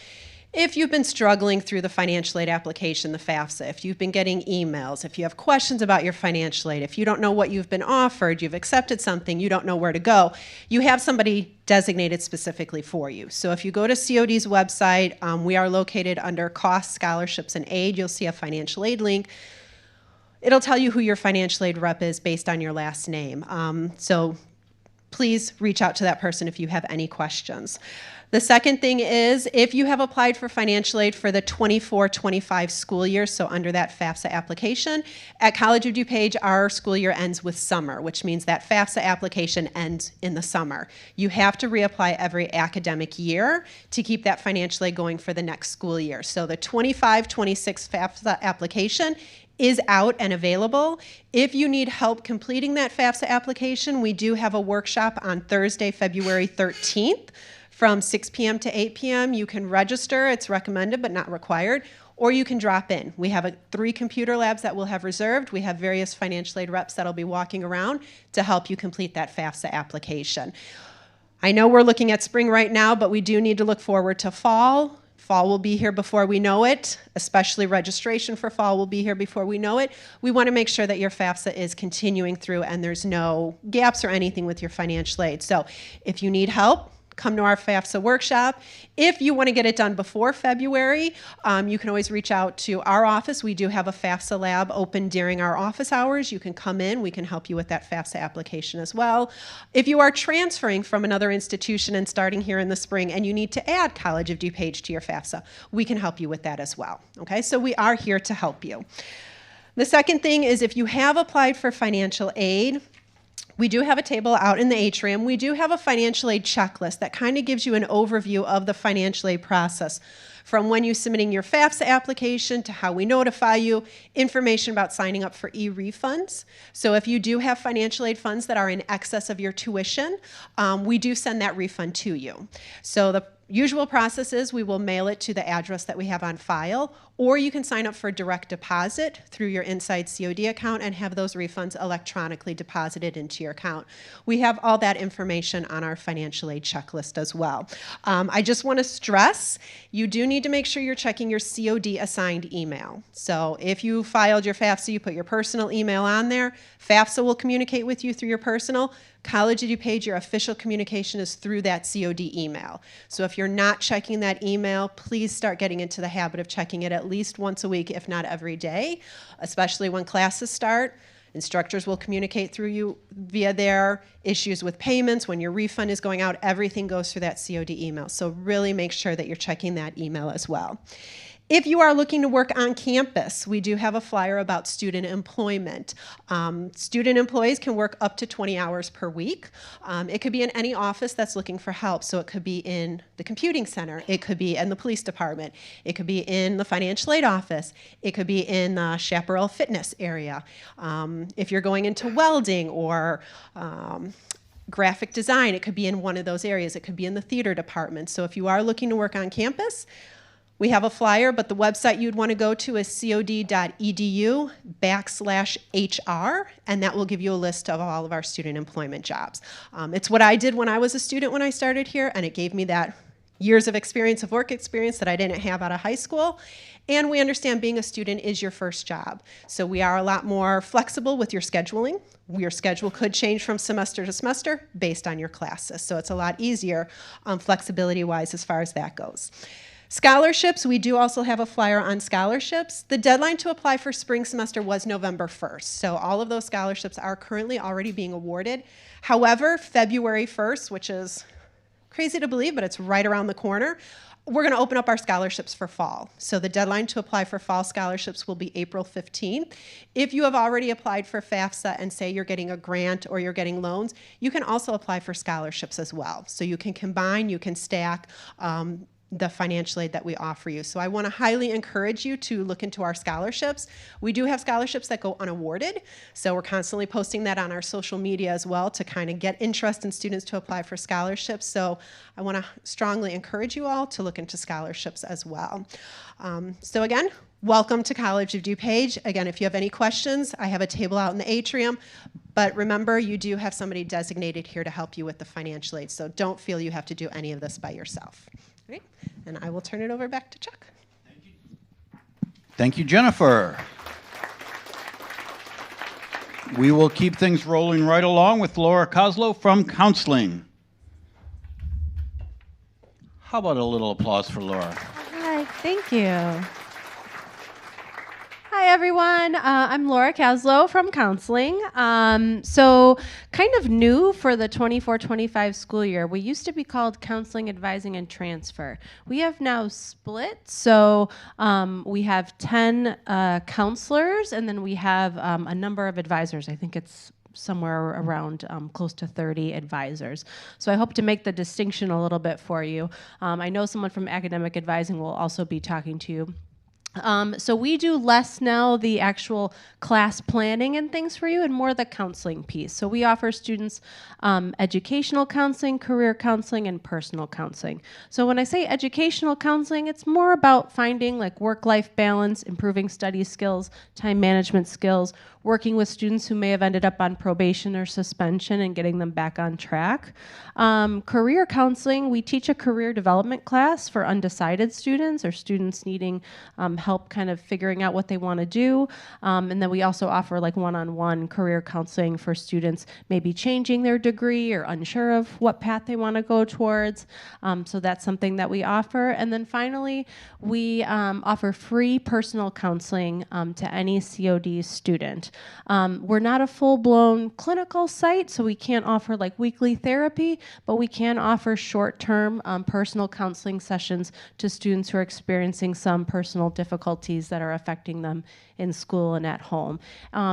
If you've been struggling through the financial aid application, the FAFSA, if you've been getting emails, if you have questions about your financial aid, if you don't know what you've been offered, you've accepted something, you don't know where to go, you have somebody designated specifically for you. So if you go to COD's website, we are located under Costs, Scholarships, and Aid. You'll see a financial aid link. It'll tell you who your financial aid rep is based on your last name. So please reach out to that person if you have any questions. The second thing is, if you have applied for financial aid for the 24-25 school year, so under that FAFSA application, at College of DuPage, our school year ends with summer, which means that FAFSA application ends in the summer. You have to reapply every academic year to keep that financial aid going for the next school year. So the 25-26 FAFSA application is out and available. If you need help completing that FAFSA application, we do have a workshop on Thursday, February 13th from 6 p.m. to 8 p.m. You can register, it's recommended but not required, or you can drop in. We have 3 computer labs that we'll have reserved. We have various financial aid reps that'll be walking around to help you complete that FAFSA application. I know we're looking at spring right now, but we do need to look forward to fall. Fall will be here before we know it, especially registration for fall will be here before we know it. We want to make sure that your FAFSA is continuing through and there's no gaps or anything with your financial aid. So if you need help, come to our FAFSA workshop. If you want to get it done before February, you can always reach out to our office. We do have a FAFSA lab open during our office hours. You can come in. We can help you with that FAFSA application as well. If you are transferring from another institution and starting here in the spring and you need to add College of DuPage to your FAFSA, we can help you with that as well. Okay, so we are here to help you. The second thing is, if you have applied for financial aid, we do have a table out in the atrium. We do have a financial aid checklist that kind of gives you an overview of the financial aid process, from when you're submitting your FAFSA application to how we notify you, information about signing up for e-refunds. So if you do have financial aid funds that are in excess of your tuition, we do send that refund to you. So the usual process is we will mail it to the address that we have on file, or you can sign up for direct deposit through your Inside COD account and have those refunds electronically deposited into your account. We have all that information on our financial aid checklist as well. I just want to stress, you do need to make sure you're checking your COD assigned email. So if you filed your FAFSA, you put your personal email on there, FAFSA will communicate with you through your personal. College of DuPage, your official communication is through that COD email. So if you're not checking that email, please start getting into the habit of checking it at least once a week, if not every day, especially when classes start. Instructors will communicate through you via their issues with payments. When your refund is going out, everything goes through that COD email. So really make sure that you're checking that email as well. If you are looking to work on campus, we do have a flyer about student employment. Student employees can work up to 20 hours per week. It could be in any office that's looking for help. So it could be in the computing center. It could be in the police department. It could be in the financial aid office. It could be in the chaparral fitness area. If you're going into welding or graphic design, it could be in one of those areas. It could be in the theater department. So if you are looking to work on campus, we have a flyer, but the website you'd want to go to is cod.edu/HR, and that will give you a list of all of our student employment jobs. It's what I did when I was a student when I started here, and it gave me that years of experience, of work experience that I didn't have out of high school. And we understand being a student is your first job. So we are a lot more flexible with your scheduling. Your schedule could change from semester to semester based on your classes. So it's a lot easier flexibility-wise as far as that goes. Scholarships, we do also have a flyer on scholarships. The deadline to apply for spring semester was November 1st, so all of those scholarships are currently already being awarded. However, February 1st, which is crazy to believe, but it's right around the corner, we're going to open up our scholarships for fall. So the deadline to apply for fall scholarships will be April 15th. If you have already applied for FAFSA and say you're getting a grant or you're getting loans, you can also apply for scholarships as well. So you can combine, you can stack the financial aid that we offer you. So I want to highly encourage you to look into our scholarships. We do have scholarships that go unawarded, so we're constantly posting that on our social media as well to kind of get interest in students to apply for scholarships. So I want to strongly encourage you all to look into scholarships as well. So again, welcome to College of DuPage. Again, if you have any questions, I have a table out in the atrium, but remember, you do have somebody designated here to help you with the financial aid, so don't feel you have to do any of this by yourself. Right? And I will turn it over back to Chuck. Thank you, Jennifer. We will keep things rolling right along with Laura Kaslow from counseling. How about a little applause for Laura? Hi, thank you. Hi, everyone. I'm Laura Kaslow from counseling. So kind of new for the 24-25 school year. We used to be called Counseling, Advising, and Transfer. We have now split. So we have 10 counselors, and then we have a number of advisors. I think it's somewhere around close to 30 advisors. So I hope to make the distinction a little bit for you. I know someone from academic advising will also be talking to you. So we do less now the actual class planning and things for you and more the counseling piece. So we offer students educational counseling, career counseling, and personal counseling. So when I say educational counseling, it's more about finding like work-life balance, improving study skills, time management skills, working with students who may have ended up on probation or suspension and getting them back on track. Career counseling, we teach a career development class for undecided students or students needing help kind of figuring out what they want to do. And then we also offer like one-on-one career counseling for students maybe changing their degree or unsure of what path they want to go towards. So that's something that we offer. And then finally, we offer free personal counseling to any COD student. We're not a full-blown clinical site, so we can't offer like weekly therapy, but we can offer short-term personal counseling sessions to students who are experiencing some personal difficulties that are affecting them in school and at home.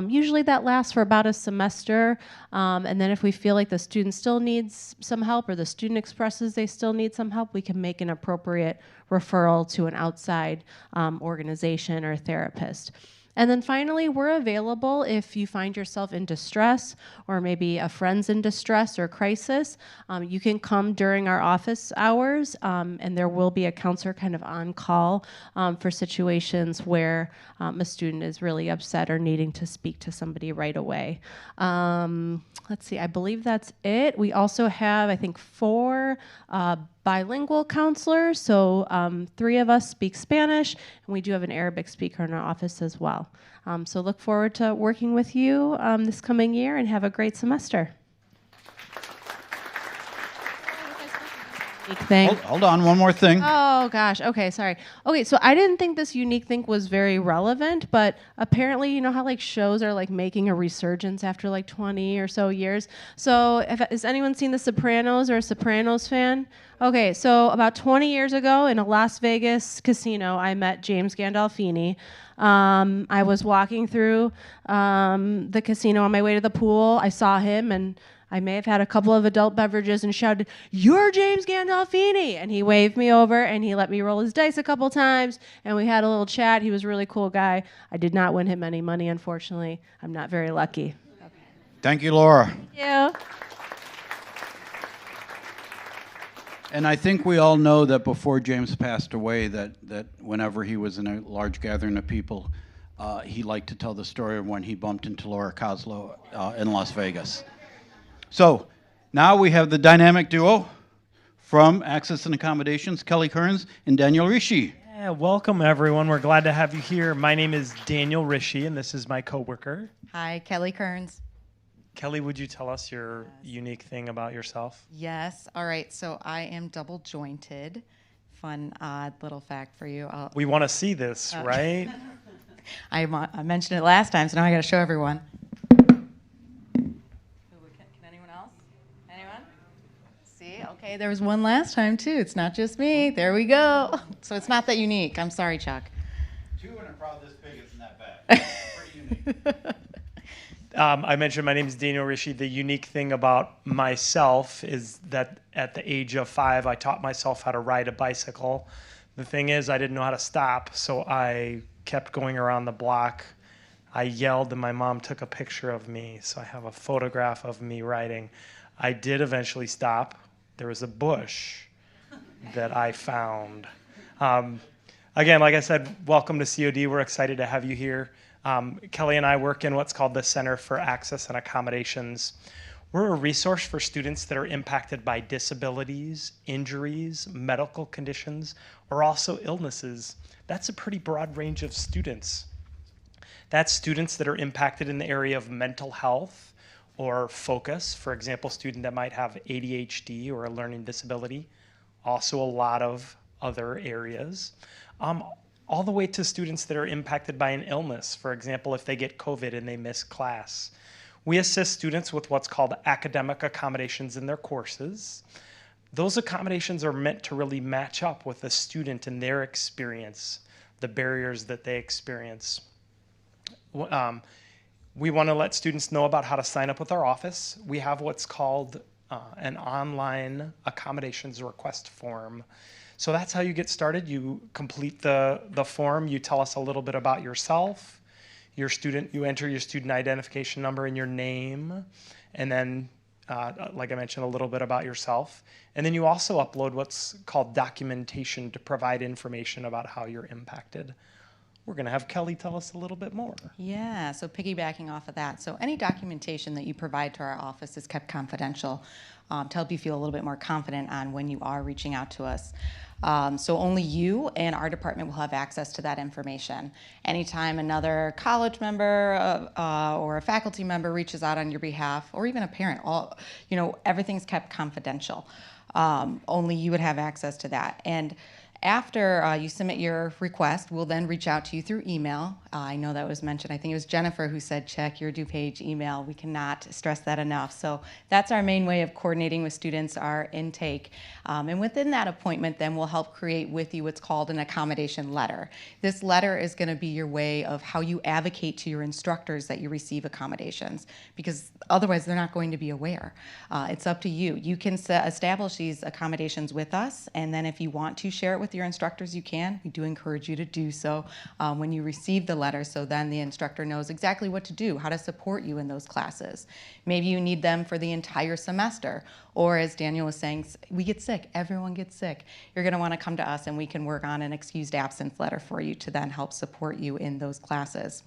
Usually that lasts for about a semester, and then if we feel like the student still needs some help or the student expresses they still need some help, we can make an appropriate referral to an outside organization or therapist. And then finally, we're available if you find yourself in distress or maybe a friend's in distress or crisis. You can come during our office hours, and there will be a counselor kind of on call for situations where a student is really upset or needing to speak to somebody right away. Let's see, I believe that's it. We also have, I think, 4 bilingual counselors, so 3 of us speak Spanish, and we do have an Arabic speaker in our office as well. So look forward to working with you this coming year, and have a great semester. Hold on, one more thing. Oh gosh, okay, sorry. Okay, so I didn't think this unique thing was very relevant, but apparently, you know how like shows are like making a resurgence after like 20 or so years. So has anyone seen The Sopranos or a Sopranos fan? Okay, so about 20 years ago in a Las Vegas casino, I met James Gandolfini. I was walking through the casino on my way to the pool. I saw him, and I may have had a couple of adult beverages and shouted, "You're James Gandolfini!" And he waved me over, and he let me roll his dice a couple times, and we had a little chat. He was a really cool guy. I did not win him any money, unfortunately. I'm not very lucky. Thank you, Laura. Thank you. And I think we all know that before James passed away, that whenever he was in a large gathering of people, he liked to tell the story of when he bumped into Laura Kaslow in Las Vegas. So now we have the dynamic duo from Access and Accommodations, Kelli Kerns and Daniel Rische. Yeah, welcome everyone. We're glad to have you here. My name is Daniel Rische, and this is my coworker. Hi, Kelli Kerns. Kelli, would you tell us your unique thing about yourself? Yes. All right. So I am double jointed. Fun, odd little fact for you. We want to see this, right? I mentioned it last time, so now I got to show everyone. Okay, there was one last time, too. It's not just me. There we go. So it's not that unique. I'm sorry, Chuck. 2 in a crowd this big isn't that bad. Pretty unique. I mentioned my name is Daniel Rische. The unique thing about myself is that at the age of 5, I taught myself how to ride a bicycle. The thing is, I didn't know how to stop, so I kept going around the block. I yelled, and my mom took a picture of me, so I have a photograph of me riding. I did eventually stop. There was a bush that I found. Again, like I said, welcome to COD. We're excited to have you here. Kelli and I work in what's called the Center for Access and Accommodations. We're a resource for students that are impacted by disabilities, injuries, medical conditions, or also illnesses. That's a pretty broad range of students. That's students that are impacted in the area of mental health or focus. For example, a student that might have ADHD or a learning disability. Also a lot of other areas. All the way to students that are impacted by an illness. For example, if they get COVID and they miss class. We assist students with what's called academic accommodations in their courses. Those accommodations are meant to really match up with the student and their experience, the barriers that they experience. We want to let students know about how to sign up with our office. We have what's called an online accommodations request form. So that's how you get started. You complete the form, you tell us a little bit about yourself, you enter your student identification number and your name, and then, like I mentioned, a little bit about yourself. And then you also upload what's called documentation to provide information about how you're impacted. We're going to have Kelly tell us a little bit more. Yeah, so piggybacking off of that, so any documentation that you provide to our office is kept confidential to help you feel a little bit more confident on when you are reaching out to us. So only you and our department will have access to that information. Anytime another college member or a faculty member reaches out on your behalf, or even a parent, everything's kept confidential. Only you would have access to that. And after you submit your request, we'll then reach out to you through email. I know that was mentioned. I think it was Jennifer who said check your DuPage email. We cannot stress that enough. So that's our main way of coordinating with students, our intake. And within that appointment, then we'll help create with you what's called an accommodation letter. This letter is going to be your way of how you advocate to your instructors that you receive accommodations, because otherwise they're not going to be aware. It's up to you. You can establish these accommodations with us, and then if you want to share it with your instructors, you can. We do encourage you to do so when you receive the letter, so then the instructor knows exactly what to do, how to support you in those classes. Maybe you need them for the entire semester, or as Daniel was saying, we get sick, everyone gets sick. You're going to want to come to us and we can work on an excused absence letter for you to then help support you in those classes.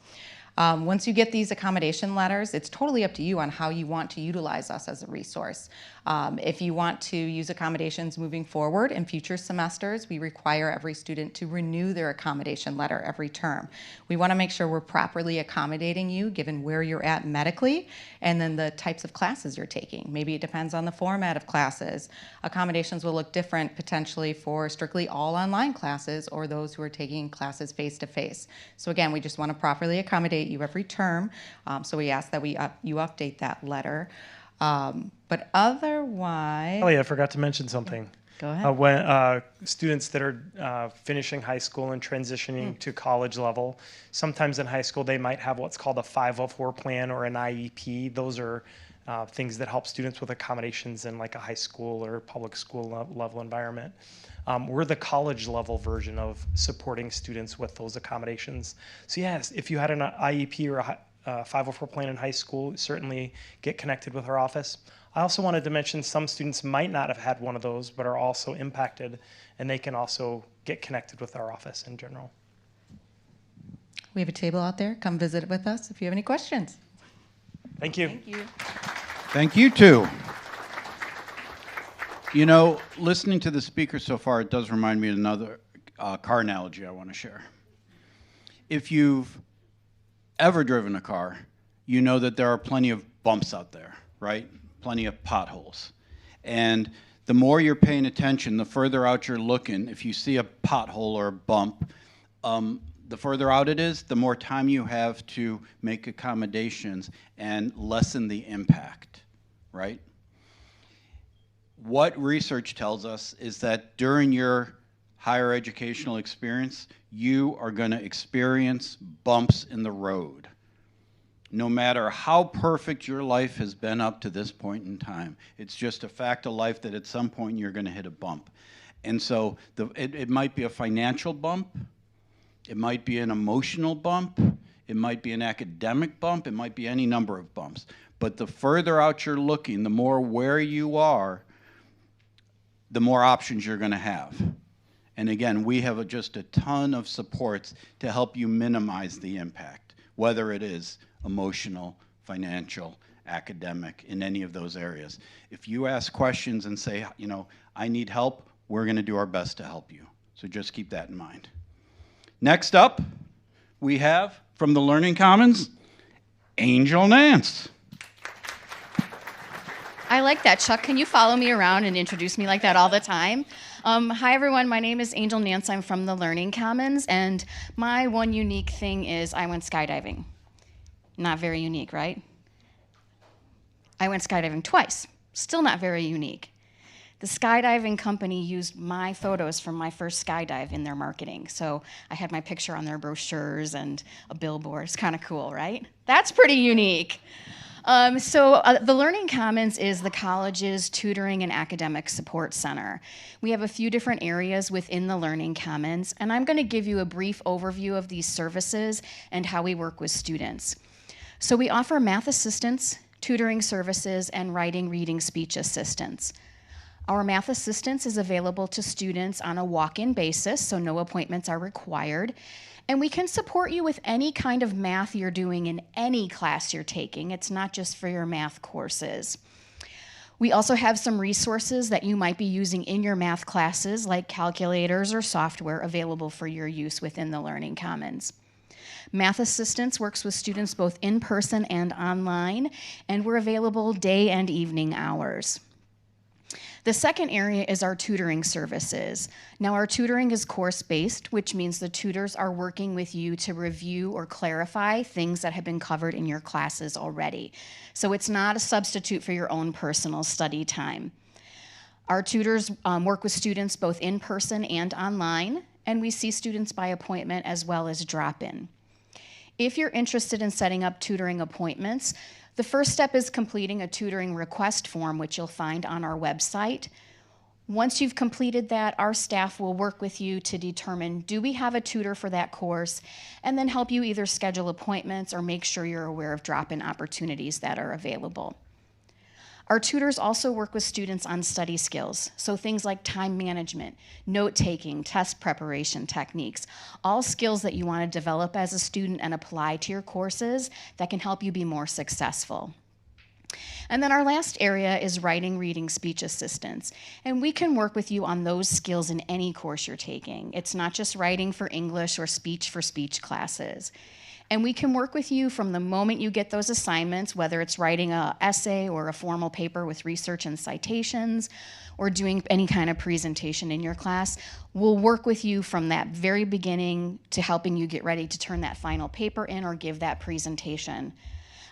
Once you get these accommodation letters, it's totally up to you on how you want to utilize us as a resource. If you want to use accommodations moving forward in future semesters, we require every student to renew their accommodation letter every term. We want to make sure we're properly accommodating you given where you're at medically and then the types of classes you're taking. Maybe it depends on the format of classes. Accommodations will look different potentially for strictly all online classes or those who are taking classes face-to-face. So again, we just want to properly accommodate you every term, so we ask that you update that letter. But otherwise... Kelly, I forgot to mention something. Go ahead. When students that are finishing high school and transitioning to college level, sometimes in high school they might have what's called a 504 plan or an IEP. Those are things that help students with accommodations in like a high school or public school level environment. We're the college level version of supporting students with those accommodations. So yes, if you had an IEP or a 504 plan in high school, certainly get connected with our office. I also wanted to mention some students might not have had one of those, but are also impacted, and they can also get connected with our office in general. We have a table out there. Come visit with us if you have any questions. Thank you. Thank you. Thank you, too. You know, listening to the speakers so far, it does remind me of another car analogy I want to share. If you've ever driven a car, you know that there are plenty of bumps out there, right? Plenty of potholes. And the more you're paying attention, the further out you're looking. If you see a pothole or a bump, the further out it is, the more time you have to make accommodations and lessen the impact, right? What research tells us is that during your higher educational experience, you are going to experience bumps in the road. No matter how perfect your life has been up to this point in time, it's just a fact of life that at some point you're going to hit a bump. And so it might be a financial bump, it might be an emotional bump, it might be an academic bump, it might be any number of bumps. But the further out you're looking, the more where you are, the more options you're going to have. And again, we have just a ton of supports to help you minimize the impact, whether it is emotional, financial, academic in any of those areas. If you ask questions and say, I need help, we're going to do our best to help you. So just keep that in mind. Next up, we have from the Learning Commons, Angel Nance. I like that, Chuck. Can you follow me around and introduce me like that all the time? Hi, everyone. My name is Angel Nance. I'm from the Learning Commons, and my one unique thing is I went skydiving. Not very unique, right? I went skydiving twice. Still not very unique. The skydiving company used my photos from my first skydive in their marketing. So I had my picture on their brochures and a billboard. It's kind of cool, right? That's pretty unique. The Learning Commons is the college's tutoring and academic support center. We have a few different areas within the Learning Commons, and I'm going to give you a brief overview of these services and how we work with students. So we offer math assistance, tutoring services, and writing, reading, speech assistance. Our math assistance is available to students on a walk-in basis, so no appointments are required. And we can support you with any kind of math you're doing in any class you're taking. It's not just for your math courses. We also have some resources that you might be using in your math classes, like calculators or software available for your use within the Learning Commons. Math Assistance works with students both in person and online, and we're available day and evening hours. The second area is our tutoring services. Now, our tutoring is course-based, which means the tutors are working with you to review or clarify things that have been covered in your classes already. So it's not a substitute for your own personal study time. Our tutors work with students both in person and online, and we see students by appointment as well as drop-in. If you're interested in setting up tutoring appointments, the first step is completing a tutoring request form, which you'll find on our website. Once you've completed that, our staff will work with you to determine, do we have a tutor for that course, and then help you either schedule appointments or make sure you're aware of drop-in opportunities that are available. Our tutors also work with students on study skills, so things like time management, note-taking, test preparation techniques, all skills that you want to develop as a student and apply to your courses that can help you be more successful. And then our last area is writing, reading, speech assistance. And we can work with you on those skills in any course you're taking. It's not just writing for English or speech for speech classes. And we can work with you from the moment you get those assignments, whether it's writing an essay or a formal paper with research and citations, or doing any kind of presentation in your class. We'll work with you from that very beginning to helping you get ready to turn that final paper in or give that presentation.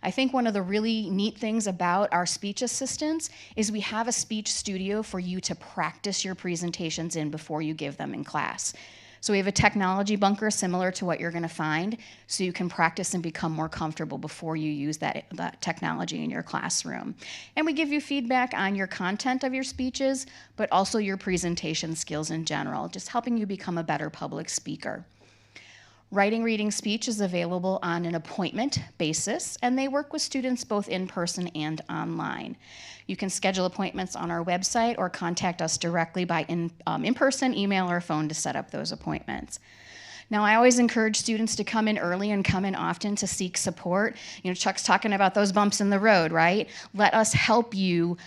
I think one of the really neat things about our speech assistants is we have a speech studio for you to practice your presentations in before you give them in class. So we have a technology bunker similar to what you're going to find, so you can practice and become more comfortable before you use that technology in your classroom. And we give you feedback on your content of your speeches, but also your presentation skills in general, just helping you become a better public speaker. Writing, reading, speech is available on an appointment basis, and they work with students both in person and online. You can schedule appointments on our website or contact us directly by in-person, email, or phone to set up those appointments. Now, I always encourage students to come in early and come in often to seek support. Chuck's talking about those bumps in the road, right? Let us help you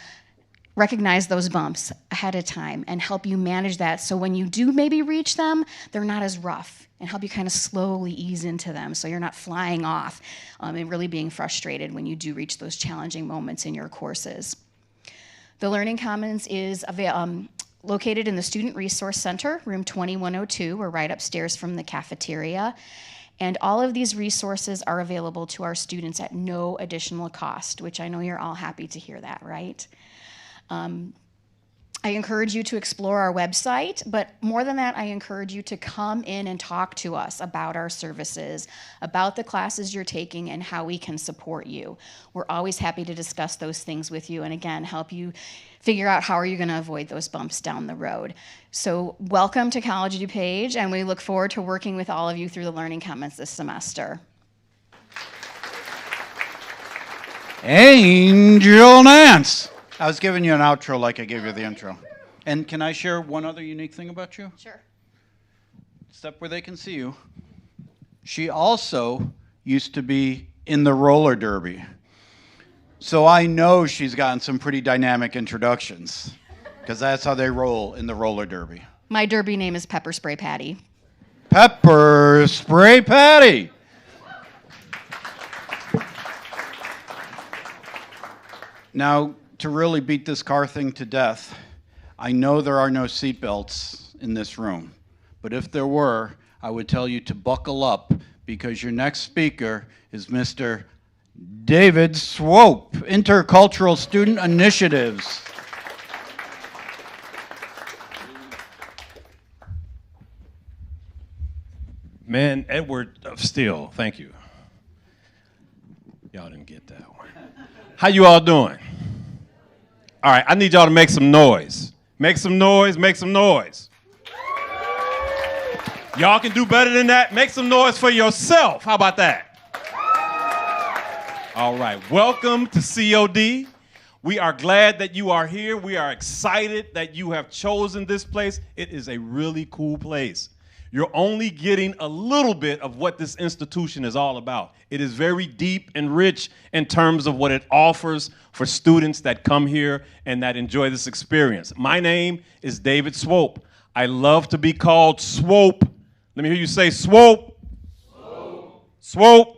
recognize those bumps ahead of time and help you manage that so when you do maybe reach them, they're not as rough, and help you kind of slowly ease into them so you're not flying off and really being frustrated when you do reach those challenging moments in your courses. The Learning Commons is located in the Student Resource Center, room 2102. We're right upstairs from the cafeteria. And all of these resources are available to our students at no additional cost, which I know you're all happy to hear that, right? I encourage you to explore our website, but more than that, I encourage you to come in and talk to us about our services, about the classes you're taking, and how we can support you. We're always happy to discuss those things with you and, again, help you figure out how are you going to avoid those bumps down the road. So welcome to College of DuPage, and we look forward to working with all of you through the Learning Commons this semester. Angel Nance. I was giving you an outro like I gave you the intro. And can I share one other unique thing about you? Sure. Step where they can see you. She also used to be in the roller derby. So I know she's gotten some pretty dynamic introductions, because that's how they roll in the roller derby. My derby name is Pepper Spray Patty. Pepper Spray Patty. Now, to really beat this car thing to death, I know there are no seatbelts in this room, but if there were, I would tell you to buckle up, because your next speaker is Mr. David Swope, Intercultural Student Initiatives. Man, Edward of Steele, thank you. Y'all didn't get that one. How you all doing? All right, I need y'all to make some noise. Make some noise, make some noise. Y'all can do better than that. Make some noise for yourself. How about that? All right, welcome to COD. We are glad that you are here. We are excited that you have chosen this place. It is a really cool place. You're only getting a little bit of what this institution is all about. It is very deep and rich in terms of what it offers for students that come here and that enjoy this experience. My name is David Swope. I love to be called Swope. Let me hear you say Swope. Swope. Swope.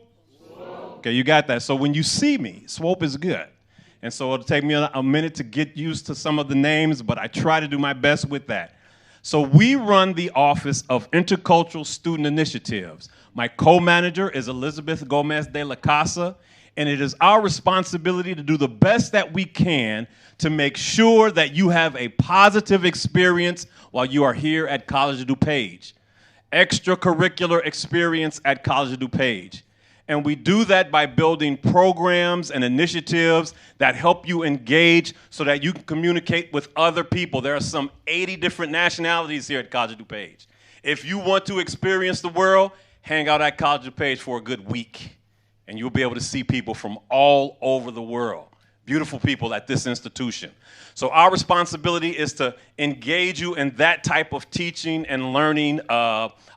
Okay, you got that. So when you see me, Swope is good. And so it'll take me a minute to get used to some of the names, but I try to do my best with that. So we run the Office of Intercultural Student Initiatives. My co-manager is Elizabeth Gomez de la Casa, and it is our responsibility to do the best that we can to make sure that you have a positive experience while you are here at College of DuPage. Extracurricular experience at College of DuPage. And we do that by building programs and initiatives that help you engage so that you can communicate with other people. There are some 80 different nationalities here at College of DuPage. If you want to experience the world, hang out at College of DuPage for a good week, and you'll be able to see people from all over the world. Beautiful people at this institution. So our responsibility is to engage you in that type of teaching and learning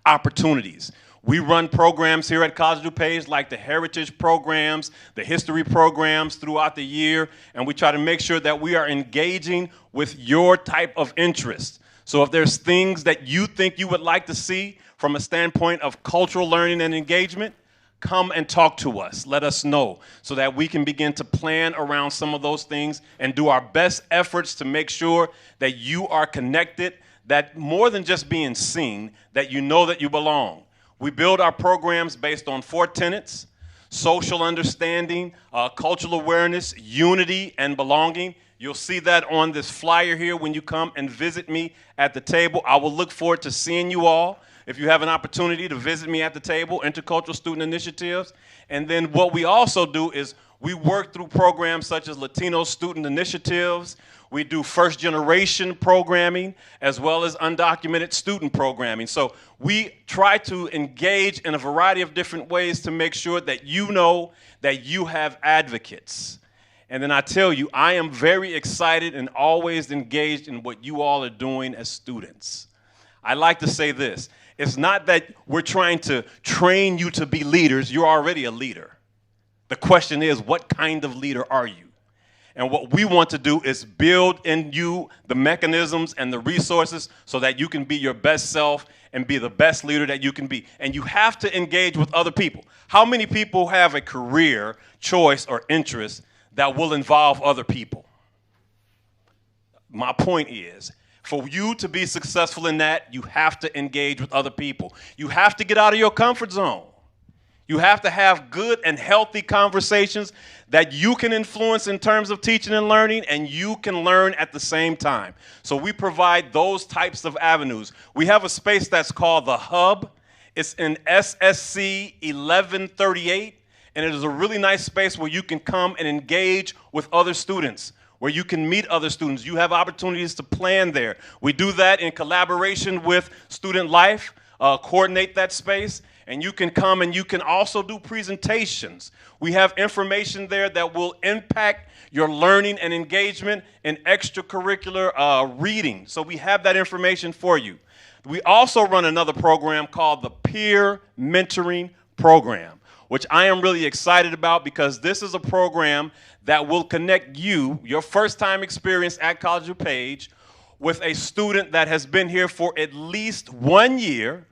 opportunities. We run programs here at College of DuPage like the heritage programs, the history programs throughout the year, and we try to make sure that we are engaging with your type of interest. So if there's things that you think you would like to see from a standpoint of cultural learning and engagement, come and talk to us. Let us know so that we can begin to plan around some of those things and do our best efforts to make sure that you are connected, that more than just being seen, that you know that you belong. We build our programs based on 4 tenets: social understanding, cultural awareness, unity, and belonging. You'll see that on this flyer here when you come and visit me at the table. I will look forward to seeing you all. If you have an opportunity to visit me at the table, Intercultural Student Initiatives. And then what we also do is we work through programs such as Latino Student Initiatives. We do first generation programming as well as undocumented student programming. So we try to engage in a variety of different ways to make sure that you know that you have advocates. And then I tell you, I am very excited and always engaged in what you all are doing as students. I like to say this. It's not that we're trying to train you to be leaders. You're already a leader. The question is, what kind of leader are you? And what we want to do is build in you the mechanisms and the resources so that you can be your best self and be the best leader that you can be. And you have to engage with other people. How many people have a career, choice, or interest that will involve other people? My point is, for you to be successful in that, you have to engage with other people. You have to get out of your comfort zone. You have to have good and healthy conversations that you can influence in terms of teaching and learning, and you can learn at the same time. So we provide those types of avenues. We have a space that's called The Hub. It's in SSC 1138, and it is a really nice space where you can come and engage with other students, where you can meet other students. You have opportunities to plan there. We do that in collaboration with Student Life, coordinate that space, and you can come and you can also do presentations. We have information there that will impact your learning and engagement in extracurricular reading. So we have that information for you. We also run another program called the Peer Mentoring Program. which I am really excited about because this is a program that will connect you, your first time experience at College DuPage, with a student that has been here for at least 1 year.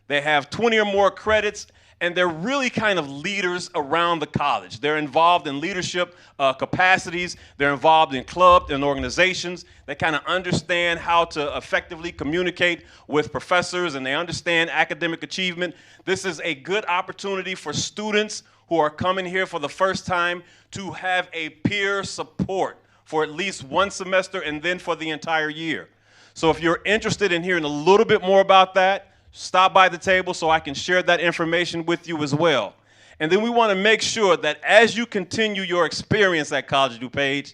They have 20 or more credits, and they're really kind of leaders around the college. They're involved in leadership capacities. They're involved in clubs and organizations. They kind of understand how to effectively communicate with professors, and they understand academic achievement. This is a good opportunity for students who are coming here for the first time to have a peer support for at least one semester and then for the entire year. So if you're interested in hearing a little bit more about that, stop by the table so I can share that information with you as well. And then we want to make sure that as you continue your experience at College DuPage,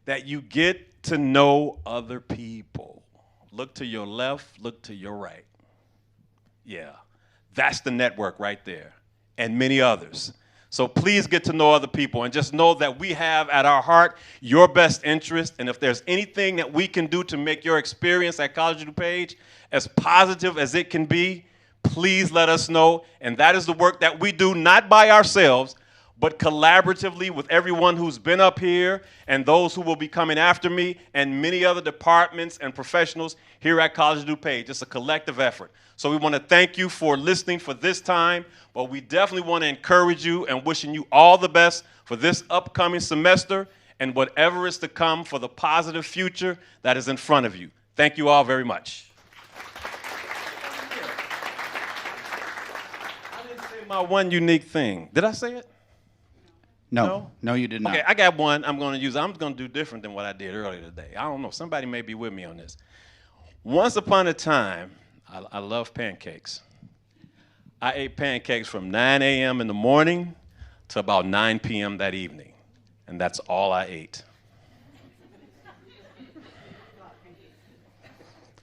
that you get to know other people. Look to your left, look to your right. Yeah, that's the network right there, and many others. So please get to know other people and just know that we have at our heart your best interest. And if there's anything that we can do to make your experience at College DuPage as positive as it can be, please let us know. And that is the work that we do, not by ourselves, but collaboratively with everyone who's been up here and those who will be coming after me and many other departments and professionals here at College DuPage. It's a collective effort. So we want to thank you for listening for this time, but we definitely want to encourage you and wishing you all the best for this upcoming semester and whatever is to come for the positive future that is in front of you. Thank you all very much. I didn't say my one unique thing. Did I say it? No, you did not. Okay, I got one I'm going to use. I'm going to do different than what I did earlier today. I don't know. Somebody may be with me on this. Once upon a time, I love pancakes. I ate pancakes from 9 a.m. in the morning to about 9 p.m. that evening, and that's all I ate.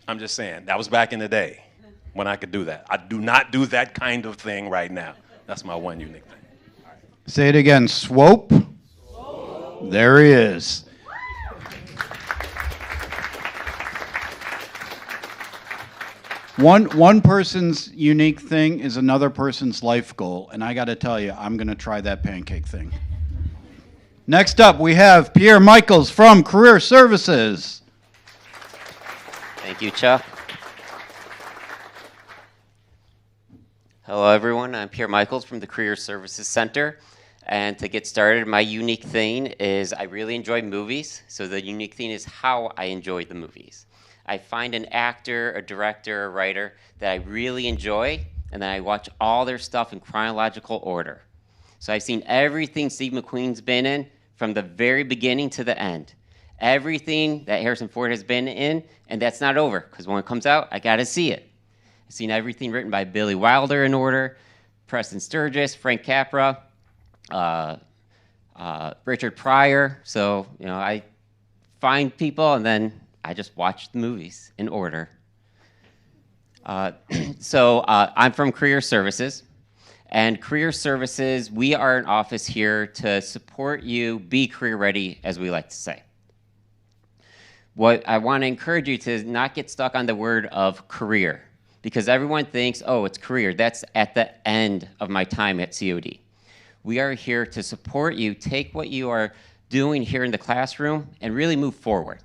I'm just saying, that was back in the day when I could do that. I do not do that kind of thing right now. That's my one unique thing. Say it again, Swope. There he is. One person's unique thing is another person's life goal, and I got to tell you, I'm going to try that pancake thing. Next up, we have Pierre Michiels from Career Services. Thank you, Chuck. Hello, everyone. I'm Pierre Michiels from the Career Services Center. And to get started, my unique thing is I really enjoy movies. So the unique thing is how I enjoy the movies. I find an actor, a director, a writer that I really enjoy, and then I watch all their stuff in chronological order. So I've seen everything Steve McQueen's been in from the very beginning to the end. Everything that Harrison Ford has been in, and that's not over, because when it comes out, I gotta see it. I've seen everything written by Billy Wilder in order, Preston Sturges, Frank Capra, Richard Pryor. So, I find people and then I just watch the movies in order. So I'm from Career Services. And Career Services, we are an office here to support you be career ready, as we like to say. What I want to encourage you to not get stuck on the word of career, because everyone thinks, oh, it's career. That's at the end of my time at COD. We are here to support you, take what you are doing here in the classroom and really move forward.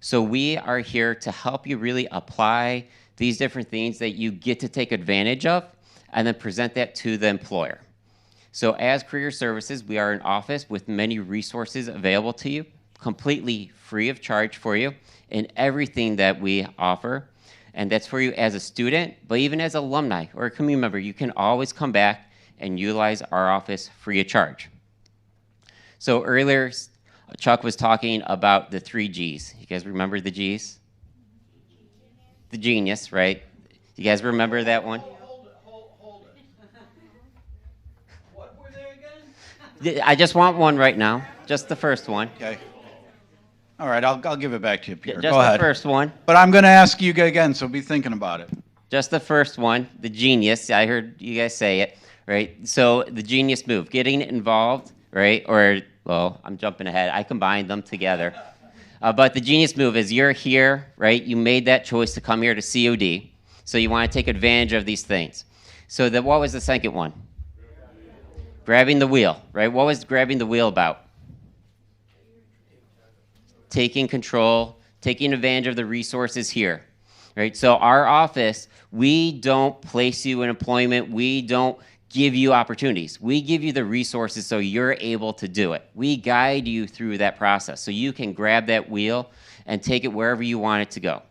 So we are here to help you really apply these different things that you get to take advantage of and then present that to the employer. So as Career Services, we are an office with many resources available to you, completely free of charge for you in everything that we offer. And that's for you as a student, but even as alumni or a community member, you can always come back and utilize our office free of charge. So earlier, Chuck was talking about the 3 G's. You guys remember the G's? The genius, right? You guys remember that one? Hold it. What were they again? I just want one right now. Just the first one. Okay. All right, I'll give it back to you, Pierre. Just Go the ahead. first one. But I'm going to ask you again, so be thinking about it. Just the first one, the genius. I heard you guys say it, right? So the genius move, getting involved, right? Or, well, I'm jumping ahead. I combined them together. But the genius move is you're here, right? You made that choice to come here to COD. So you want to take advantage of these things. So what was the second one? Grabbing the wheel, right? What was grabbing the wheel about? Taking control, taking advantage of the resources here, right? So our office, we don't place you in employment. We don't give you opportunities. We give you the resources so you're able to do it. We guide you through that process so you can grab that wheel and take it wherever you want it to go.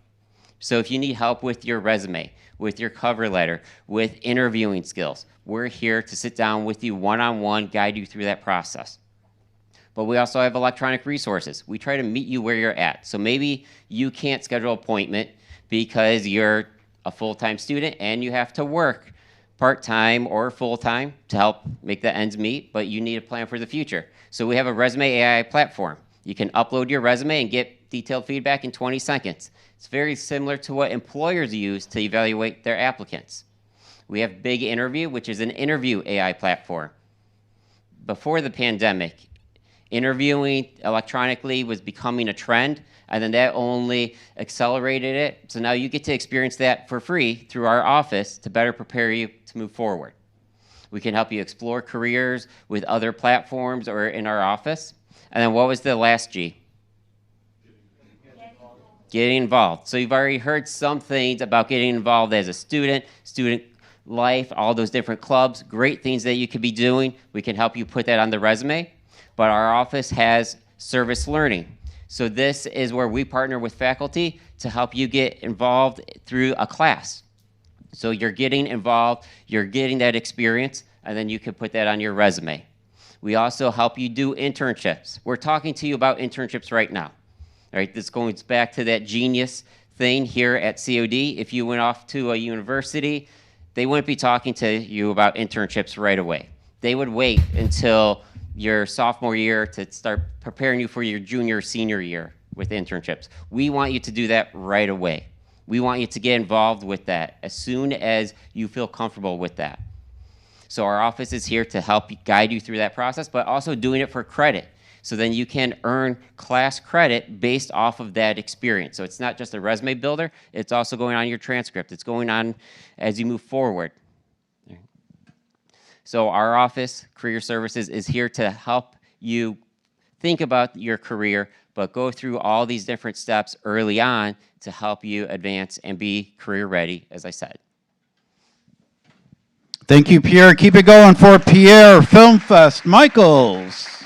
So if you need help with your resume, with your cover letter, with interviewing skills, we're here to sit down with you one-on-one, guide you through that process. But we also have electronic resources. We try to meet you where you're at. So maybe you can't schedule an appointment because you're a full-time student and you have to work part-time or full-time to help make the ends meet, but you need a plan for the future. So we have a resume AI platform. You can upload your resume and get detailed feedback in 20 seconds. It's very similar to what employers use to evaluate their applicants. We have Big Interview, which is an interview AI platform. Before the pandemic, interviewing electronically was becoming a trend, and then that only accelerated it. So now you get to experience that for free through our office to better prepare you to move forward. We can help you explore careers with other platforms or in our office. And then what was the last G? Getting involved. So you've already heard some things about getting involved as a student life, all those different clubs, great things that you could be doing. We can help you put that on the resume. But our office has service learning. So this is where we partner with faculty to help you get involved through a class. So you're getting involved, you're getting that experience, and then you can put that on your resume. We also help you do internships. We're talking to you about internships right now. All right, this goes back to that genius thing here at COD. If you went off to a university, they wouldn't be talking to you about internships right away. They would wait until your sophomore year to start preparing you for your junior, senior year with internships. We want you to do that right away. We want you to get involved with that as soon as you feel comfortable with that. So our office is here to help guide you through that process, but also doing it for credit. So then you can earn class credit based off of that experience. So it's not just a resume builder, it's also going on your transcript. It's going on as you move forward. So our office, Career Services, is here to help you think about your career, but go through all these different steps early on to help you advance and be career ready, as I said. Thank you, Pierre. Keep it going for Pierre Film Fest Michiels.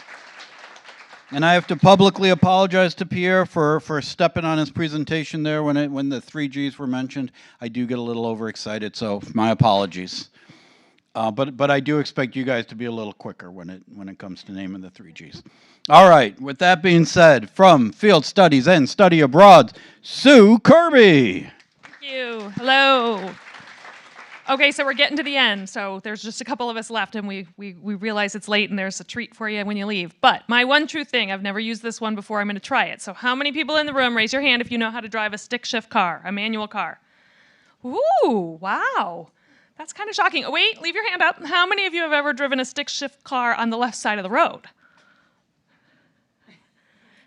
And I have to publicly apologize to Pierre for stepping on his presentation there when the 3 Gs were mentioned. I do get a little overexcited, so my apologies. But I do expect you guys to be a little quicker when it comes to naming the 3 Gs. All right, with that being said, from Field Studies and Study Abroad, Sue Kerby. Thank you. Hello. Okay, so we're getting to the end. So there's just a couple of us left, and we realize it's late, and there's a treat for you when you leave. But my one true thing, I've never used this one before. I'm going to try it. So how many people in the room, raise your hand if you know how to drive a stick shift car, a manual car? Ooh, wow. That's kind of shocking. Oh, wait, leave your hand up. How many of you have ever driven a stick shift car on the left side of the road?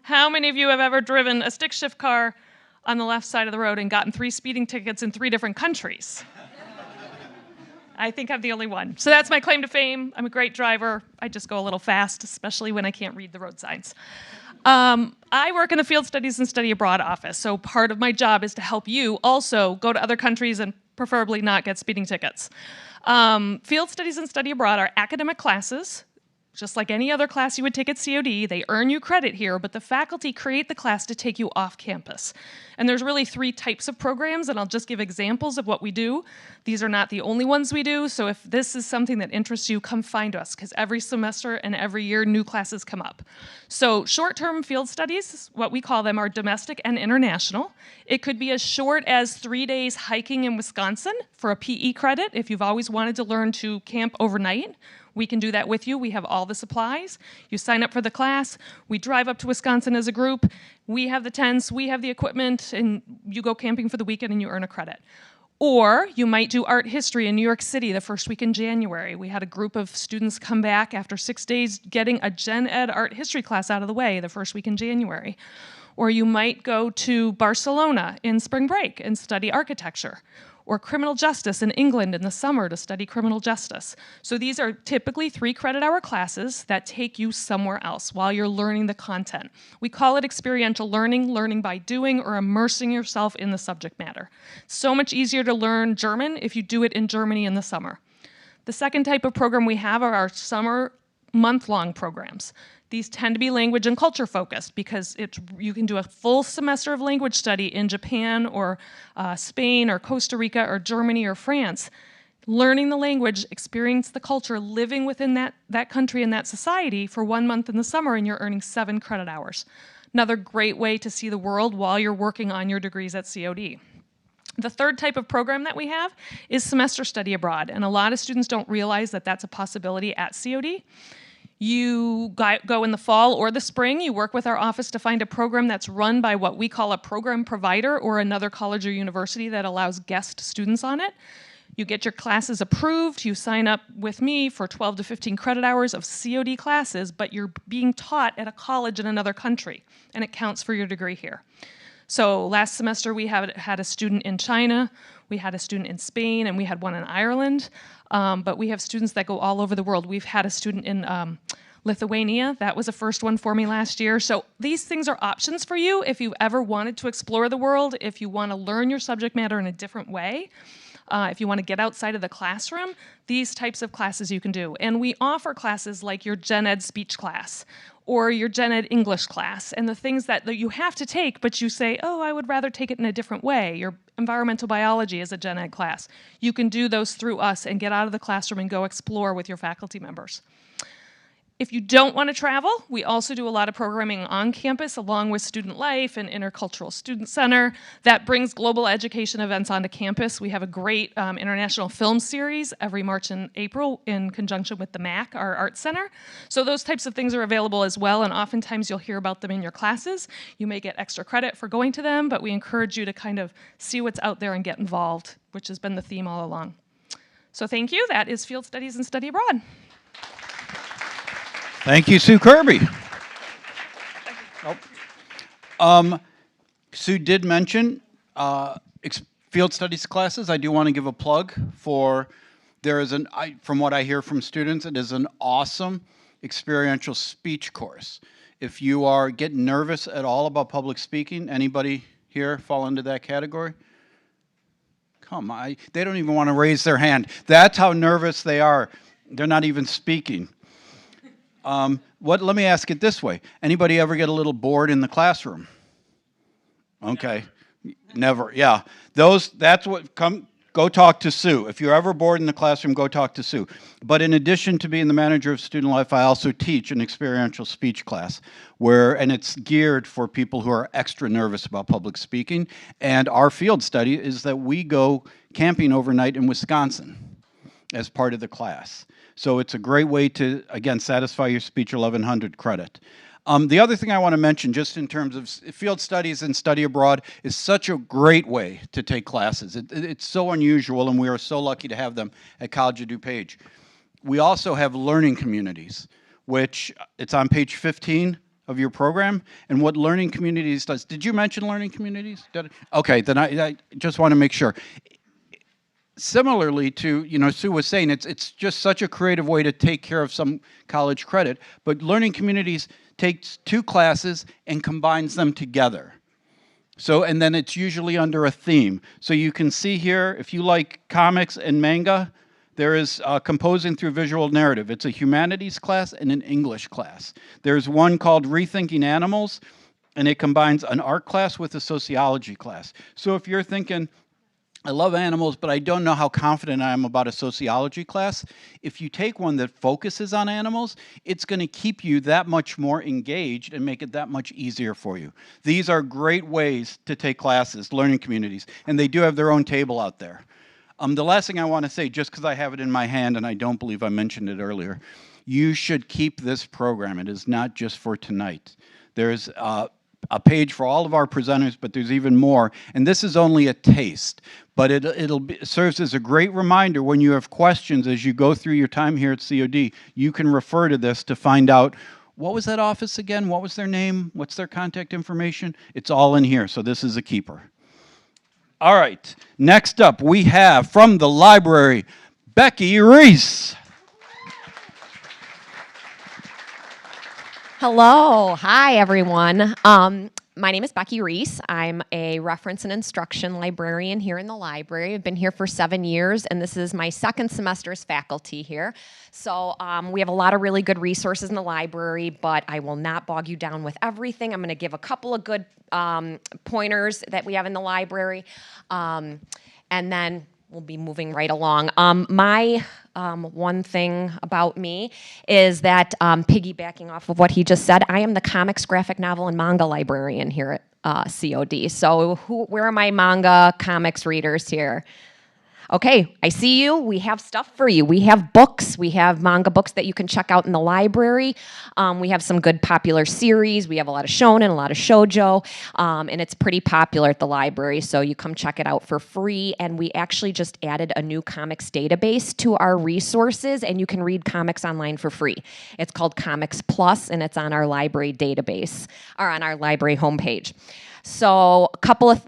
How many of you have ever driven a stick shift car on the left side of the road and gotten 3 speeding tickets in 3 different countries? I think I'm the only one. So that's my claim to fame. I'm a great driver. I just go a little fast, especially when I can't read the road signs. I work in the Field Studies and Study Abroad office, so part of my job is to help you also go to other countries and preferably not get speeding tickets. Field Studies and Study Abroad are academic classes. Just like any other class you would take at COD, they earn you credit here, but the faculty create the class to take you off campus. And there's really 3 types of programs, and I'll just give examples of what we do. These are not the only ones we do, so if this is something that interests you, come find us, because every semester and every year, new classes come up. So short-term field studies, what we call them, are domestic and international. It could be as short as 3 days hiking in Wisconsin for a PE credit if you've always wanted to learn to camp overnight. We can do that with you. We have all the supplies. You sign up for the class. We drive up to Wisconsin as a group. We have the tents. We have the equipment. And you go camping for the weekend and you earn a credit. Or you might do art history in New York City the first week in January. We had a group of students come back after 6 days getting a Gen Ed art history class out of the way the first week in January. Or you might go to Barcelona in spring break and study architecture. or criminal justice in England in the summer to study criminal justice. So these are typically 3 credit hour classes that take you somewhere else while you're learning the content. We call it experiential learning, learning by doing or immersing yourself in the subject matter. So much easier to learn German if you do it in Germany in the summer. The second type of program we have are our summer month-long programs. These tend to be language and culture focused because you can do a full semester of language study in Japan or Spain or Costa Rica or Germany or France. Learning the language, experience the culture, living within that country and that society for 1 month in the summer, and you're earning 7 credit hours. Another great way to see the world while you're working on your degrees at COD. The third type of program that we have is semester study abroad, and a lot of students don't realize that that's a possibility at COD. You go in the fall or the spring, you work with our office to find a program that's run by what we call a program provider or another college or university that allows guest students on it. You get your classes approved, you sign up with me for 12 to 15 credit hours of COD classes, but you're being taught at a college in another country, and it counts for your degree here. So last semester we had a student in China, we had a student in Spain, and we had one in Ireland. But we have students that go all over the world. We've had a student in Lithuania. That was the first one for me last year. So these things are options for you if you ever wanted to explore the world, if you want to learn your subject matter in a different way, if you want to get outside of the classroom, these types of classes you can do. And we offer classes like your Gen Ed speech class or your Gen Ed English class, and the things that you have to take, but you say, oh, I would rather take it in a different way. Your environmental biology is a Gen Ed class. You can do those through us and get out of the classroom and go explore with your faculty members. If you don't want to travel, we also do a lot of programming on campus along with Student Life and Intercultural Student Center that brings global education events onto campus. We have a great international film series every March and April in conjunction with the MAC, our art center. So those types of things are available as well, and oftentimes you'll hear about them in your classes. You may get extra credit for going to them, but we encourage you to kind of see what's out there and get involved, which has been the theme all along. So thank you. That is Field Studies and Study Abroad. Thank you, Sue Kerby. Sue did mention field studies classes. I do want to give a plug for, from what I hear from students, it is an awesome experiential speech course. If you are getting nervous at all about public speaking, anybody here fall into that category? Come on, they don't even want to raise their hand. That's how nervous they are. They're not even speaking. Let me ask it this way. Anybody ever get a little bored in the classroom? Okay. Never. Yeah. Go talk to Sue. If you're ever bored in the classroom, go talk to Sue. But in addition to being the manager of Student Life, I also teach an experiential speech class and it's geared for people who are extra nervous about public speaking. And our field study is that we go camping overnight in Wisconsin as part of the class. So it's a great way to, again, satisfy your speech 1100 credit. The other thing I want to mention, just in terms of field studies and study abroad, is such a great way to take classes. It's so unusual, and we are so lucky to have them at College of DuPage. We also have learning communities, which it's on page 15 of your program. And what learning communities does, did you mention learning communities? Okay, then I just want to make sure. Similarly to, Sue was saying, it's just such a creative way to take care of some college credit, but learning communities takes 2 classes and combines them together. So, and then it's usually under a theme. So you can see here, if you like comics and manga, there is Composing Through Visual Narrative. It's a humanities class and an English class. There's one called Rethinking Animals, and it combines an art class with a sociology class. So if you're thinking, I love animals, but I don't know how confident I am about a sociology class, if you take one that focuses on animals, it's going to keep you that much more engaged and make it that much easier for you. These are great ways to take classes, learning communities, and they do have their own table out there. The last thing I want to say, just because I have it in my hand and I don't believe I mentioned it earlier, you should keep this program. It is not just for tonight. There's a page for all of our presenters, but there's even more. And this is only a taste, but it serves as a great reminder when you have questions as you go through your time here at COD. You can refer to this to find out, what was that office again? What was their name? What's their contact information? It's all in here, so this is a keeper. All right, next up we have from the library, Becky Reece. Hello, hi everyone. My name is Becky Reece. I'm a reference and instruction librarian here in the library. I've been here for 7 years, and this is my second semester as faculty here. So we have a lot of really good resources in the library, but I will not bog you down with everything. I'm going to give a couple of good pointers that we have in the library, and then we'll be moving right along. One thing about me is that, piggybacking off of what he just said, I am the comics, graphic novel, and manga librarian here at COD. So where are my manga comics readers here? Okay, I see you. We have stuff for you. We have books. We have manga books that you can check out in the library. We have some good popular series. We have a lot of shonen, a lot of shoujo, and it's pretty popular at the library, so you come check it out for free. And we actually just added a new comics database to our resources, and you can read comics online for free. It's called Comics Plus, and it's on our library database, or on our library homepage. So a couple of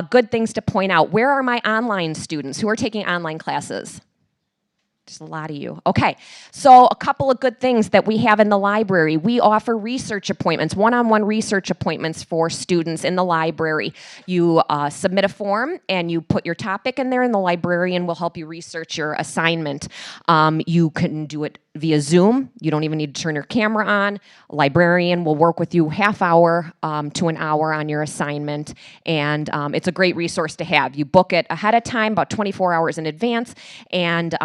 good things to point out. Where are my online students who are taking online classes? There's a lot of you. Okay, so a couple of good things that we have in the library. We offer research appointments, one-on-one research appointments for students in the library. You submit a form and you put your topic in there, and the librarian will help you research your assignment. You can do it via Zoom. You don't even need to turn your camera on. A librarian will work with you half hour to an hour on your assignment, and it's a great resource to have. You book it ahead of time, about 24 hours in advance, and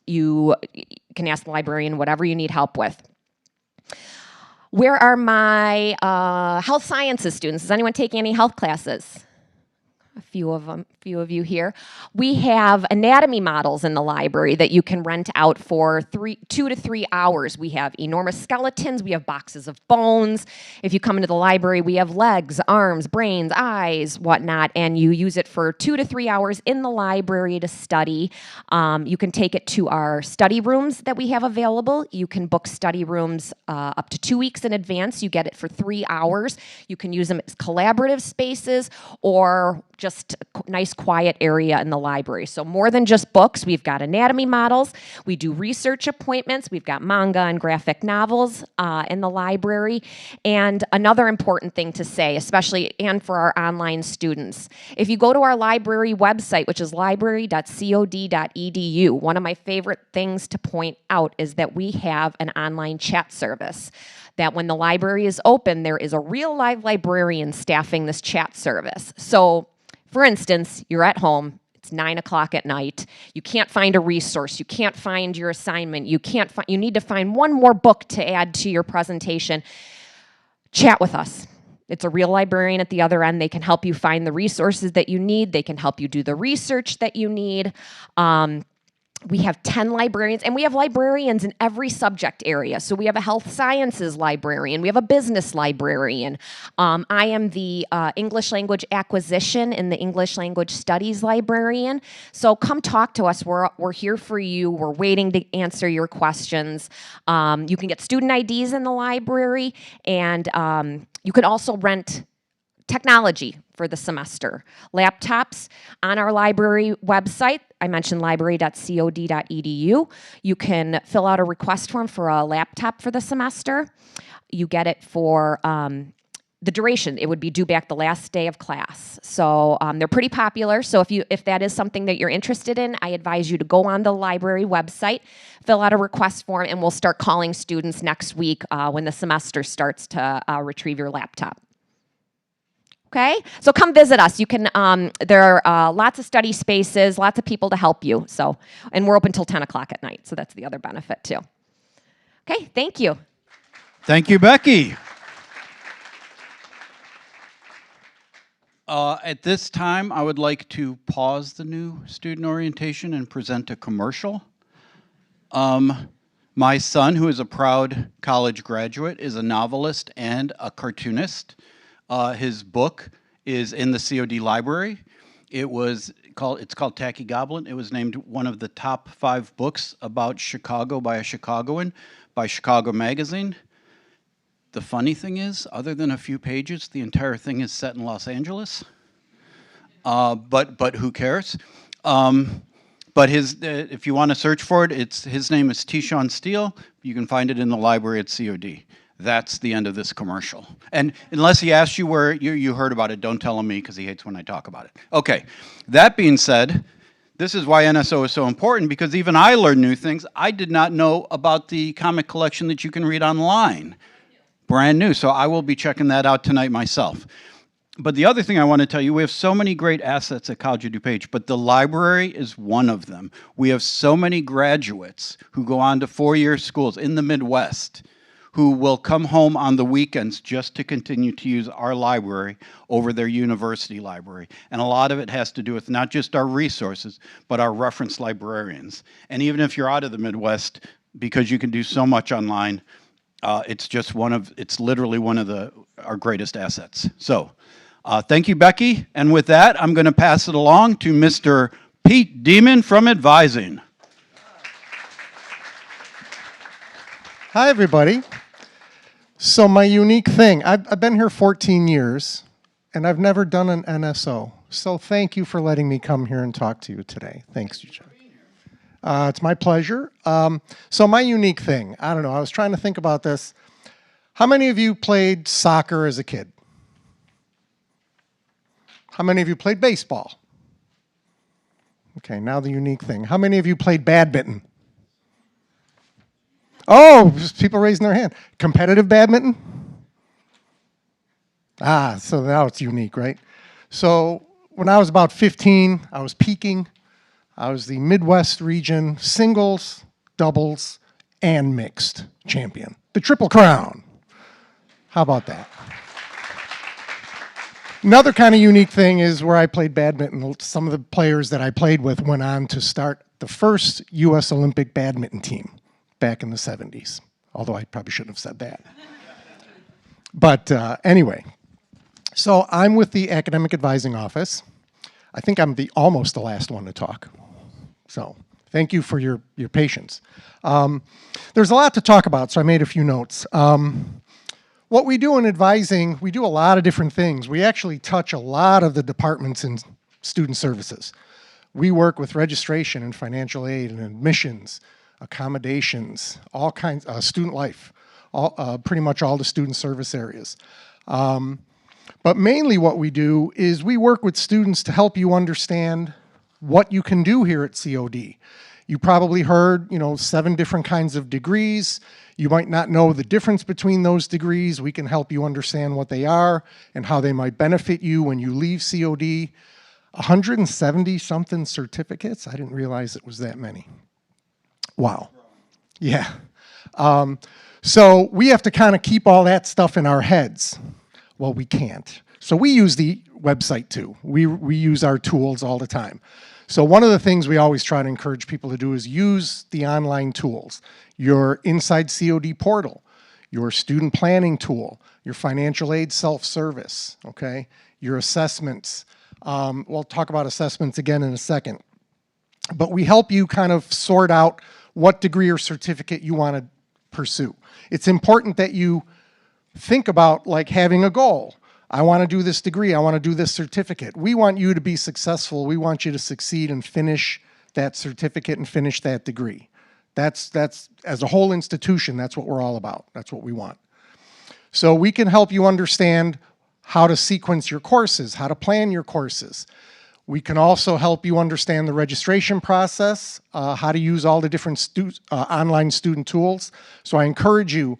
you can ask the librarian whatever you need help with. Where are my health sciences students? Is anyone taking any health classes? A few of you here. We have anatomy models in the library that you can rent out for 2 to 3 hours. We have enormous skeletons. We have boxes of bones. If you come into the library, we have legs, arms, brains, eyes, whatnot, and you use it for 2 to 3 hours in the library to study. You can take it to our study rooms that we have available. You can book study rooms up to 2 weeks in advance. You get it for 3 hours. You can use them as collaborative spaces or just a nice quiet area in the library. So more than just books, we've got anatomy models, we do research appointments, we've got manga and graphic novels in the library. And another important thing to say, especially and for our online students, if you go to our library website, which is library.cod.edu, one of my favorite things to point out is that we have an online chat service. That when the library is open, there is a real live librarian staffing this chat service. So for instance, you're at home, it's 9 o'clock at night, you can't find a resource, you can't find your assignment, you need to find one more book to add to your presentation. Chat with us. It's a real librarian at the other end. They can help you find the resources that you need. They can help you do the research that you need. We have 10 librarians, and we have librarians in every subject area. So we have a health sciences librarian. We have a business librarian. I am the English language acquisition and the English language studies librarian. So come talk to us. We're here for you. We're waiting to answer your questions. You can get student IDs in the library, and you can also rent technology for the semester. Laptops on our library website. I mentioned library.cod.edu. You can fill out a request form for a laptop for the semester. You get it for the duration. It would be due back the last day of class. So they're pretty popular. So if that is something that you're interested in, I advise you to go on the library website, fill out a request form, and we'll start calling students next week when the semester starts to retrieve your laptop. Okay, so come visit us. You can. There are lots of study spaces, lots of people to help you. So, and we're open till 10 o'clock at night. So that's the other benefit too. Okay, thank you. Thank you, Becky. At this time, I would like to pause the new student orientation and present a commercial. My son, who is a proud college graduate, is a novelist and a cartoonist. His book is in the COD library. It's called Tacky Goblin. It was named one of the top 5 books about Chicago by a Chicagoan by Chicago Magazine. The funny thing is, other than a few pages, the entire thing is set in Los Angeles. but who cares? But if you want to search for it, his name is Tishon Steele. You can find it in the library at COD. That's the end of this commercial. And unless he asks you where you heard about it, don't tell him me because he hates when I talk about it. Okay, that being said, this is why NSO is so important, because even I learned new things. I did not know about the comic collection that you can read online. Brand new, so I will be checking that out tonight myself. But the other thing I want to tell you, we have so many great assets at College of DuPage, but the library is one of them. We have so many graduates who go on to four-year schools in the Midwest who will come home on the weekends just to continue to use our library over their university library. And a lot of it has to do with not just our resources, but our reference librarians. And even if you're out of the Midwest, because you can do so much online, it's literally one of our greatest assets. So thank you, Becky. And with that, I'm going to pass it along to Mr. Pete Deeman from Advising. Hi, everybody. So my unique thing, I've been here 14 years, and I've never done an NSO. So thank you for letting me come here and talk to you today. Thanks, Eugene. It's my pleasure. So my unique thing, I don't know, I was trying to think about this. How many of you played soccer as a kid? How many of you played baseball? Okay, now the unique thing. How many of you played badminton? Oh, people raising their hand. Competitive badminton? So now it's unique, right? So when I was about 15, I was peaking. I was the Midwest region singles, doubles, and mixed champion. The Triple Crown. How about that? Another kind of unique thing is where I played badminton. Some of the players that I played with went on to start the first U.S. Olympic badminton team back in the 70s, although I probably shouldn't have said that. But anyway, so I'm with the Academic Advising Office. I think I'm almost the last one to talk. So thank you for your patience. There's a lot to talk about, so I made a few notes. What we do in advising, we do a lot of different things. We actually touch a lot of the departments in student services. We work with registration and financial aid and admissions, accommodations, all kinds, student life, pretty much all the student service areas. But mainly what we do is we work with students to help you understand what you can do here at COD. You probably heard, 7 different kinds of degrees. You might not know the difference between those degrees. We can help you understand what they are and how they might benefit you when you leave COD. 170-something certificates. I didn't realize it was that many. Wow. Yeah. So we have to kind of keep all that stuff in our heads. Well, we can't. So we use the website too. We use our tools all the time. So one of the things we always try to encourage people to do is use the online tools. Your Inside COD portal, your student planning tool, your financial aid self-service, okay? Your assessments. We'll talk about assessments again in a second. But we help you kind of sort out what degree or certificate you want to pursue. It's important that you think about like having a goal. I want to do this degree. I want to do this certificate. We want you to be successful. We want you to succeed and finish that certificate and finish that degree. That's as a whole institution, that's what we're all about. That's what we want. So we can help you understand how to sequence your courses, how to plan your courses. We can also help you understand the registration process, how to use all the different online student tools. So I encourage you,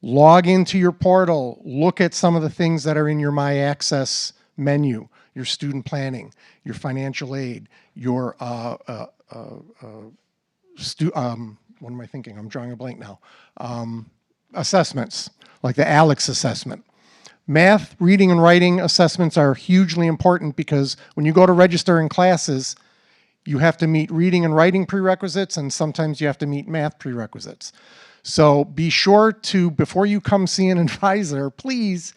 log into your portal, look at some of the things that are in your My Access menu, your student planning, your financial aid, your, what am I thinking? I'm drawing a blank now. Assessments, like the ALEX assessment. Math, reading, and writing assessments are hugely important because when you go to register in classes, you have to meet reading and writing prerequisites, and sometimes you have to meet math prerequisites. So be sure to, before you come see an advisor, please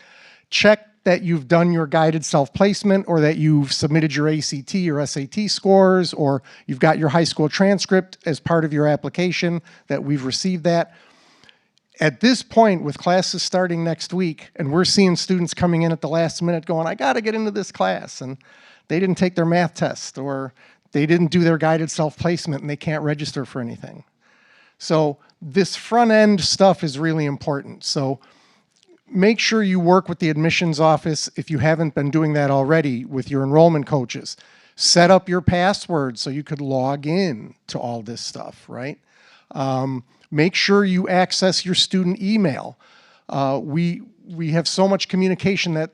check that you've done your guided self-placement or that you've submitted your ACT or SAT scores or you've got your high school transcript as part of your application, that we've received that. At this point, with classes starting next week, and we're seeing students coming in at the last minute going, I got to get into this class. And they didn't take their math test, or they didn't do their guided self-placement and they can't register for anything. So this front end stuff is really important. So make sure you work with the admissions office if you haven't been doing that already with your enrollment coaches. Set up your password so you could log in to all this stuff, right? Make sure you access your student email. We have so much communication that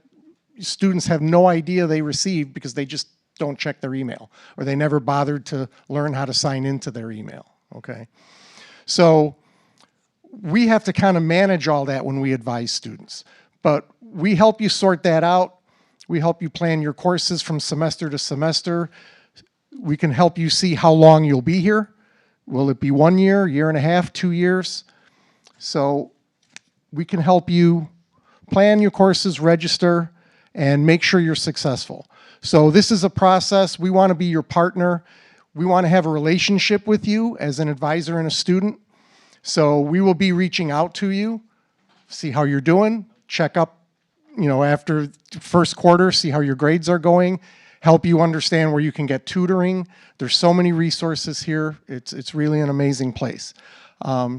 students have no idea they received because they just don't check their email, or they never bothered to learn how to sign into their email, okay? So we have to kind of manage all that when we advise students, but we help you sort that out. We help you plan your courses from semester to semester. We can help you see how long you'll be here. Will it be 1 year, year and a half, 2 years? So we can help you plan your courses, register, and make sure you're successful. So this is a process. We want to be your partner. We want to have a relationship with you as an advisor and a student. So we will be reaching out to you, see how you're doing, check up, after first quarter, see how your grades are going, help you understand where you can get tutoring. There's so many resources here. It's really an amazing place.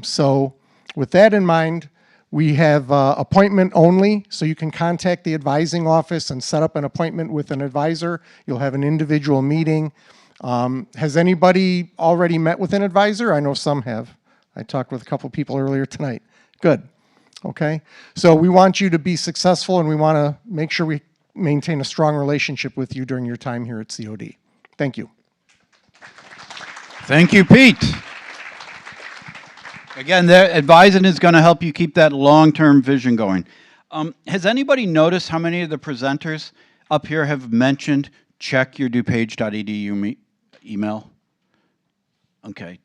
So with that in mind, we have appointment only, so you can contact the advising office and set up an appointment with an advisor. You'll have an individual meeting. Has anybody already met with an advisor? I know some have. I talked with a couple people earlier tonight. Good. Okay. So we want you to be successful, and we want to make sure we maintain a strong relationship with you during your time here at COD. Thank you. Thank you, Pete. Again, the advising is going to help you keep that long-term vision going. Has anybody noticed how many of the presenters up here have mentioned check your DuPage.edu email? Okay,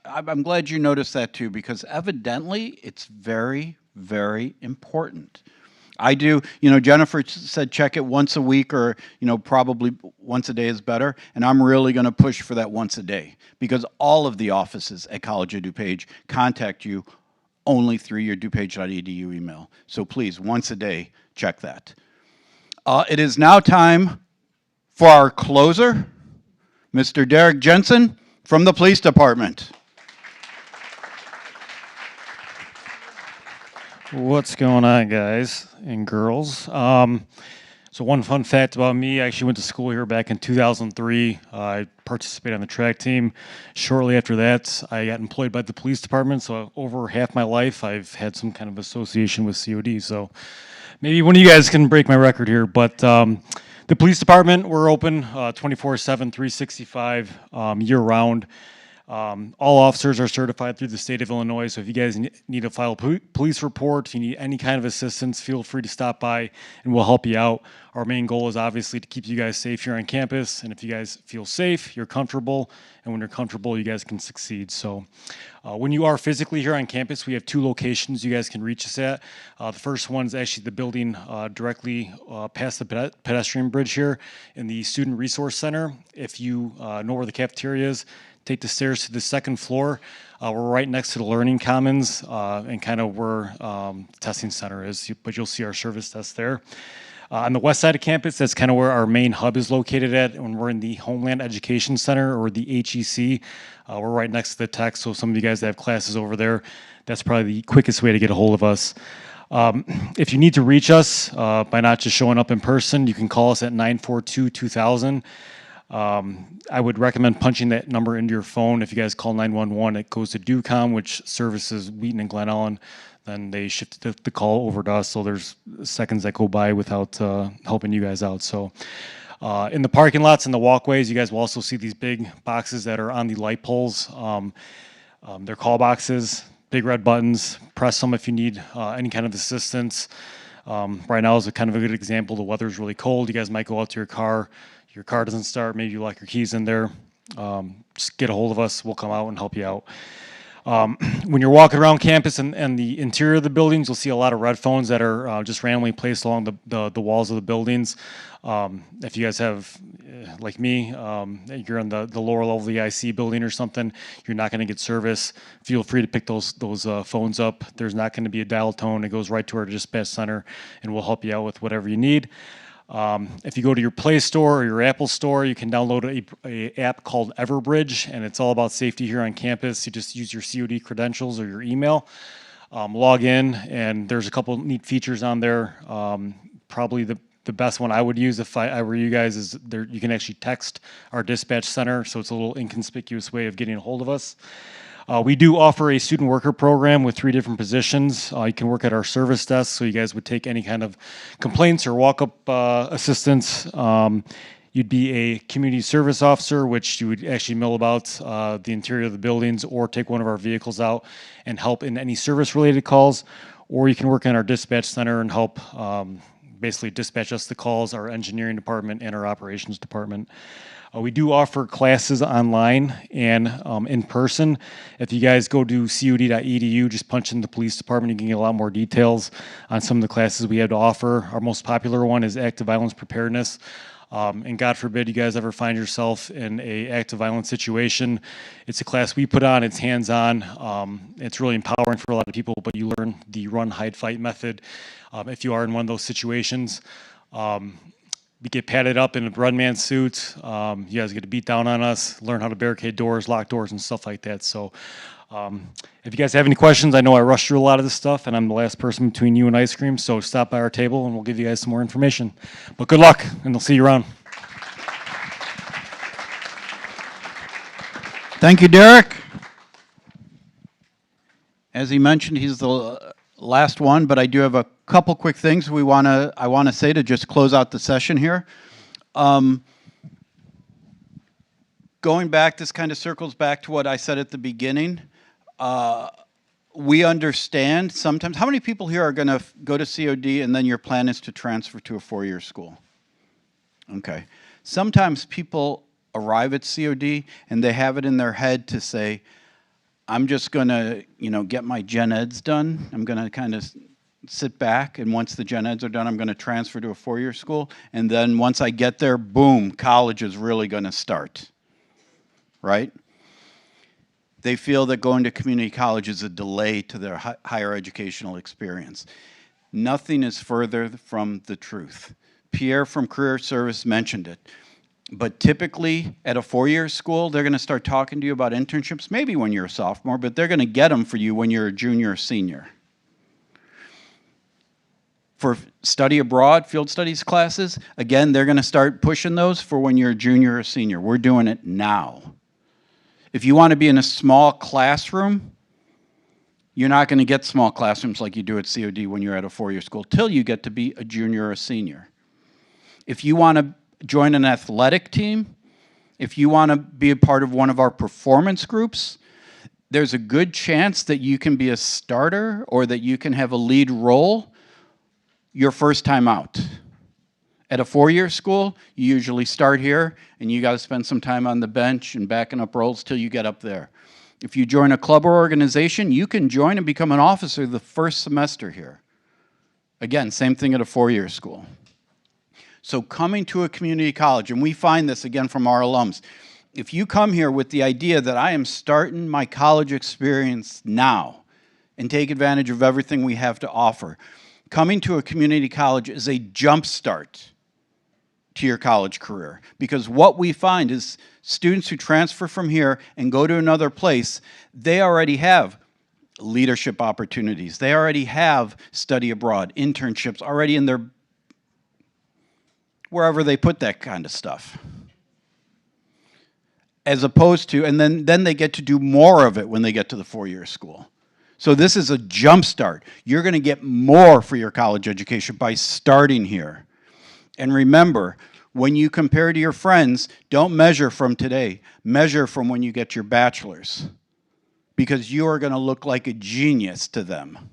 I'm glad you noticed that too, because evidently it's very, very important. I do, Jennifer said check it once a week, or, probably once a day is better. And I'm really going to push for that once a day, because all of the offices at College of DuPage contact you only through your DuPage.edu email. So please, once a day, check that. It is now time for our closer, Mr. Derek Jensen from the Police Department. What's going on, guys and girls? So one fun fact about me, I actually went to school here back in 2003. I participated on the track team. Shortly after that, I got employed by the police department, so over half my life, I've had some kind of association with COD. So maybe one of you guys can break my record here, but the police department, we're open 24/7, 365, year-round. All officers are certified through the state of Illinois, so if you guys need to file a police report, if you need any kind of assistance, feel free to stop by and we'll help you out. Our main goal is obviously to keep you guys safe here on campus, and if you guys feel safe, you're comfortable, and when you're comfortable, you guys can succeed. So when you are physically here on campus, we have 2 locations you guys can reach us at. The first one is actually the building directly past the pedestrian bridge here in the Student Resource Center. If you know where the cafeteria is, take the stairs to the second floor. We're right next to the Learning Commons and kind of where the testing center is, but you'll see our service desk there. On the west side of campus, that's kind of where our main hub is located at, and we're in the Homeland Education Center, or the HEC. We're right next to the tech, so some of you guys that have classes over there, that's probably the quickest way to get a hold of us. If you need to reach us by not just showing up in person, you can call us at 942-2000. I would recommend punching that number into your phone. If you guys call 911, it goes to DUCOM, which services Wheaton and Glen Ellen. Then they shift the call over to us, so there's seconds that go by without helping you guys out. So in the parking lots and the walkways, you guys will also see these big boxes that are on the light poles. They're call boxes, big red buttons. Press them if you need any kind of assistance. Right now is a kind of a good example. The weather's really cold. You guys might go out to your car doesn't start, maybe you lock your keys in there. Just get a hold of us. We'll come out and help you out. When you're walking around campus and the interior of the buildings, you'll see a lot of red phones that are just randomly placed along the walls of the buildings. If you guys have, like me, you're in the lower level of the IC building or something, you're not going to get service, feel free to pick those phones up. There's not going to be a dial tone. It goes right to our dispatch center, and we'll help you out with whatever you need. If you go to your Play Store or your Apple Store, you can download a app called Everbridge, and it's all about safety here on campus. You just use your COD credentials or your email, log in, and there's a couple neat features on there. Probably the best one I would use if I were you guys is there. You can actually text our dispatch center, so it's a little inconspicuous way of getting a hold of us. We do offer a student worker program with 3 different positions. You can work at our service desk, so you guys would take any kind of complaints or walk-up assistance. You'd be a community service officer, which you would actually mill about the interior of the buildings or take one of our vehicles out and help in any service-related calls. Or you can work in our dispatch center and help basically dispatch us the calls, our engineering department and our operations department. We do offer classes online and in person. If you guys go to cod.edu, just punch in the police department, you can get a lot more details on some of the classes we have to offer. Our most popular one is active violence preparedness. And God forbid you guys ever find yourself in a active violence situation. It's a class we put on, it's hands-on. It's really empowering for a lot of people, but you learn the run, hide, fight method if you are in one of those situations. We get padded up in a Runman suit. You guys get to beat down on us, learn how to barricade doors, lock doors, and stuff like that. So if you guys have any questions, I know I rushed through a lot of this stuff, and I'm the last person between you and ice cream, so stop by our table, and we'll give you guys some more information. But good luck, and we'll see you around. Thank you, Derek. As he mentioned, he's the last one, but I do have a couple quick things I want to say to just close out the session here. Going back, this kind of circles back to what I said at the beginning. We understand sometimes. How many people here are going to go to COD and then your plan is to transfer to a 4-year school? Okay. Sometimes people arrive at COD and they have it in their head to say, I'm just going to, get my gen eds done. I'm going to kind of sit back, and once the gen eds are done, I'm going to transfer to a 4-year school. And then once I get there, boom, college is really going to start, right? They feel that going to community college is a delay to their higher educational experience. Nothing is further from the truth. Pierre from Career Service mentioned it. But typically, at a 4-year school, they're going to start talking to you about internships, maybe when you're a sophomore, but they're going to get them for you when you're a junior or senior. For study abroad, field studies classes, again, they're going to start pushing those for when you're a junior or senior. We're doing it now. If you want to be in a small classroom, you're not going to get small classrooms like you do at COD when you're at a 4-year school till you get to be a junior or a senior. If you want to join an athletic team, if you want to be a part of one of our performance groups, there's a good chance that you can be a starter or that you can have a lead role your first time out. At a 4-year school, you usually start here and you got to spend some time on the bench and backing up roles till you get up there. If you join a club or organization, you can join and become an officer the first semester here. Again, same thing at a 4-year school. So coming to a community college, and we find this again from our alums, if you come here with the idea that I am starting my college experience now and take advantage of everything we have to offer, coming to a community college is a jump start to your college career. Because what we find is students who transfer from here and go to another place, they already have leadership opportunities. They already have study abroad, internships already in their wherever they put that kind of stuff. As opposed to, and then they get to do more of it when they get to the 4-year school. So this is a jump start. You're going to get more for your college education by starting here. And remember, when you compare to your friends, don't measure from today. Measure from when you get your bachelor's. Because you are going to look like a genius to them.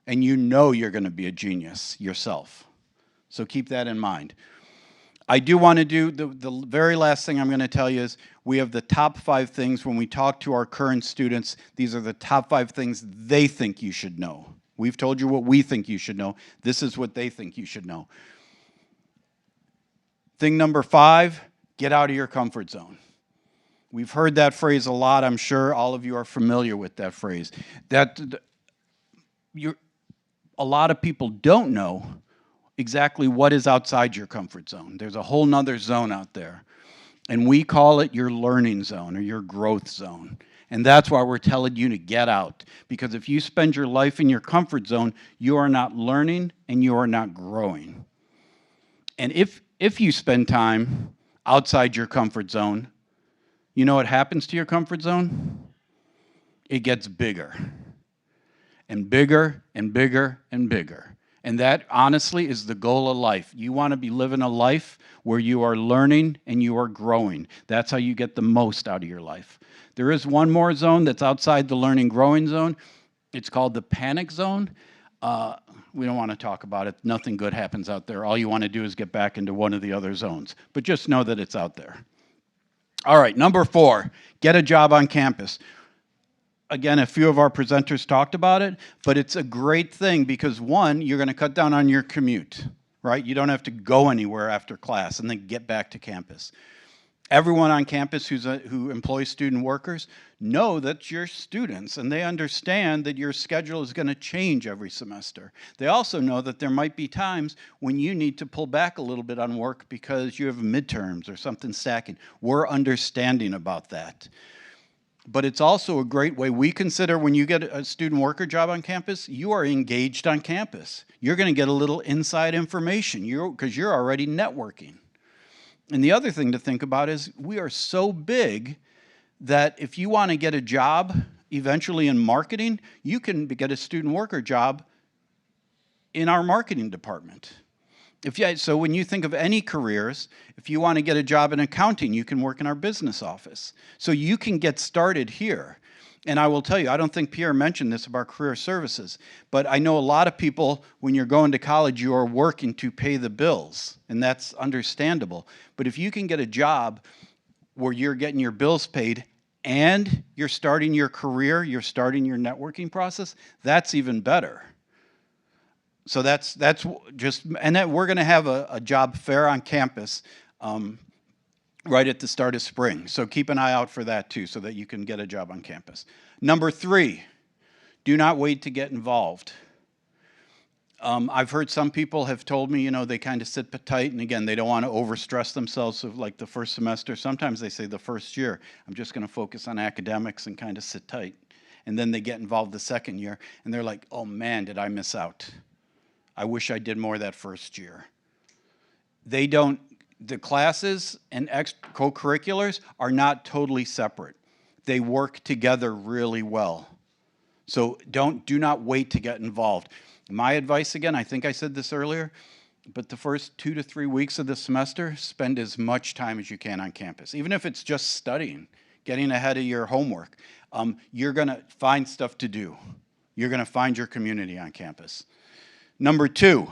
And you know you're going to be a genius yourself. So keep that in mind. I do want to do, the very last thing I'm going to tell you is we have the top 5 things when we talk to our current students. These are the top 5 things they think you should know. We've told you what we think you should know. This is what they think you should know. Thing number 5, get out of your comfort zone. We've heard that phrase a lot. I'm sure all of you are familiar with that phrase. A lot of people don't know exactly what is outside your comfort zone. There's a whole nother zone out there. And we call it your learning zone or your growth zone. And that's why we're telling you to get out. Because if you spend your life in your comfort zone, you are not learning and you are not growing. And if you spend time outside your comfort zone, you know what happens to your comfort zone? It gets bigger. And bigger and bigger and bigger. And that, honestly, is the goal of life. You want to be living a life where you are learning and you are growing. That's how you get the most out of your life. There is one more zone that's outside the learning growing zone. It's called the panic zone. We don't want to talk about it. Nothing good happens out there. All you want to do is get back into one of the other zones. But just know that it's out there. All right, number 4, get a job on campus. Again, a few of our presenters talked about it, but it's a great thing because, one, you're going to cut down on your commute, right? You don't have to go anywhere after class and then get back to campus. Everyone on campus who employs student workers know that you're students, and they understand that your schedule is going to change every semester. They also know that there might be times when you need to pull back a little bit on work because you have midterms or something stacking. We're understanding about that. But it's also a great way. We consider when you get a student worker job on campus, you are engaged on campus. You're going to get a little inside information because you're already networking. And the other thing to think about is we are so big that if you want to get a job eventually in marketing, you can get a student worker job in our marketing department. So when you think of any careers, if you want to get a job in accounting, you can work in our business office. So you can get started here. And I will tell you, I don't think Pierre mentioned this about career services, but I know a lot of people, when you're going to college, you are working to pay the bills, and that's understandable. But if you can get a job where you're getting your bills paid and you're starting your career, you're starting your networking process, that's even better. So that's just, and that we're going to have a job fair on campus right at the start of spring. So keep an eye out for that too, so that you can get a job on campus. Number 3, do not wait to get involved. I've heard some people have told me, they kind of sit tight, and again, they don't want to overstress themselves of like the first semester. Sometimes they say the first year, I'm just going to focus on academics and kind of sit tight. And then they get involved the second year, and they're like, oh man, did I miss out? I wish I did more that first year. The classes and co-curriculars are not totally separate. They work together really well. So do not wait to get involved. My advice, again, I think I said this earlier, but the first 2 to 3 weeks of the semester, spend as much time as you can on campus. Even if it's just studying, getting ahead of your homework, you're going to find stuff to do. You're going to find your community on campus. Number 2,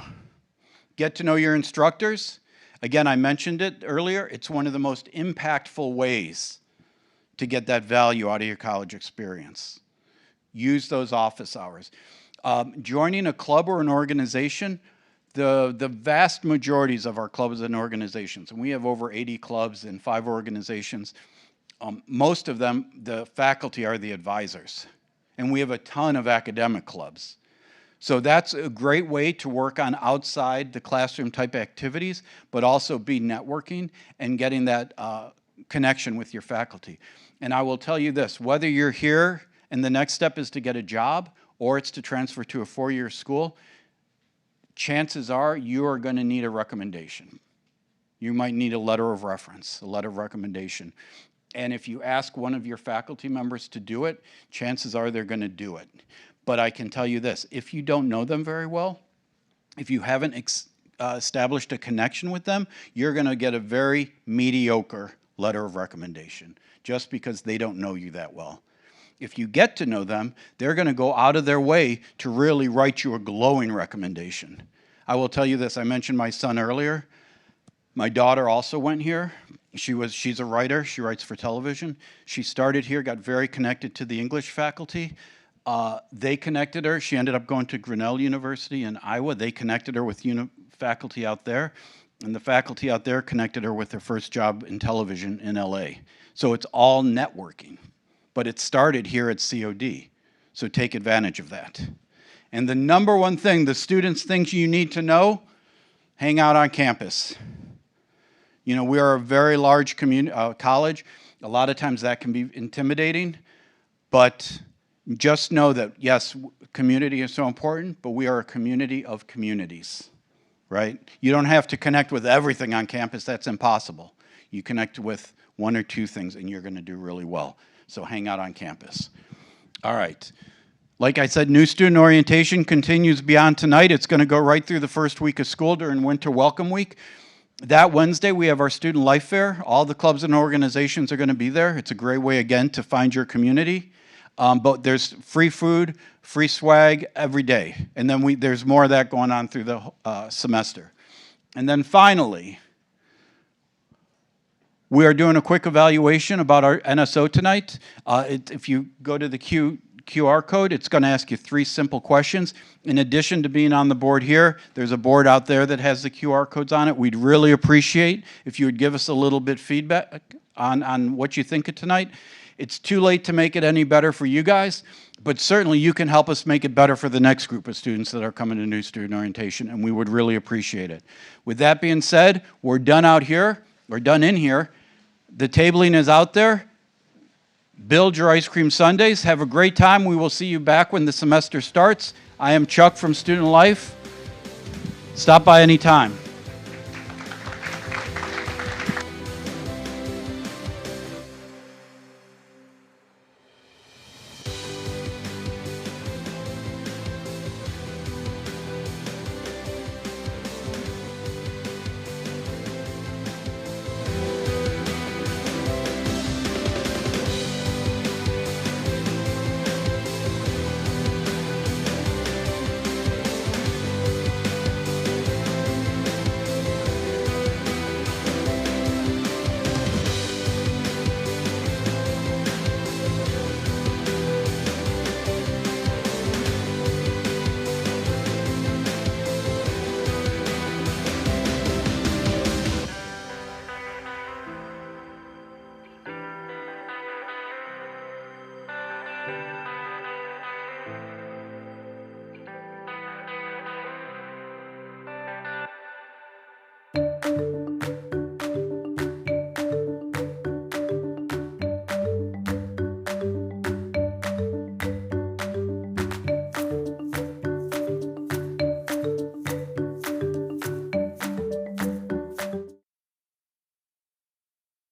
get to know your instructors. Again, I mentioned it earlier. It's one of the most impactful ways to get that value out of your college experience. Use those office hours. Joining a club or an organization, the vast majorities of our clubs and organizations, and we have over 80 clubs and 5 organizations, most of them, the faculty are the advisors. And we have a ton of academic clubs. So that's a great way to work on outside the classroom type activities, but also be networking and getting that connection with your faculty. And I will tell you this, whether you're here and the next step is to get a job or it's to transfer to a 4-year school, chances are you are going to need a recommendation. You might need a letter of reference, a letter of recommendation. And if you ask one of your faculty members to do it, chances are they're going to do it. But I can tell you this, if you don't know them very well, if you haven't established a connection with them, you're going to get a very mediocre letter of recommendation just because they don't know you that well. If you get to know them, they're going to go out of their way to really write you a glowing recommendation. I will tell you this, I mentioned my son earlier. My daughter also went here. She's a writer, she writes for television. She started here, got very connected to the English faculty. They connected her. She ended up going to Grinnell University in Iowa. They connected her with faculty out there, and the faculty out there connected her with her first job in television in LA. So it's all networking, but it started here at COD. So take advantage of that. And the number one thing the students think you need to know, hang out on campus. You know, we are a very large college. A lot of times that can be intimidating, but just know that, yes, community is so important, but we are a community of communities, right? You don't have to connect with everything on campus. That's impossible. You connect with one or two things, and you're going to do really well. So hang out on campus. All right. Like I said, new student orientation continues beyond tonight. It's going to go right through the first week of school during Winter Welcome Week. That Wednesday, we have our Student Life Fair. All the clubs and organizations are going to be there. It's a great way, again, to find your community. But there's free food, free swag every day. And then there's more of that going on through the semester. And then finally, we are doing a quick evaluation about our NSO tonight. If you go to the QR code, it's going to ask you 3 simple questions. In addition to being on the board here, there's a board out there that has the QR codes on it. We'd really appreciate if you would give us a little bit feedback on what you think of tonight. It's too late to make it any better for you guys, but certainly you can help us make it better for the next group of students that are coming to new student orientation, and we would really appreciate it. With that being said, we're done out here. We're done in here. The tabling is out there. Build your ice cream sundaes. Have a great time. We will see you back when the semester starts. I am Chuck from Student Life. Stop by anytime.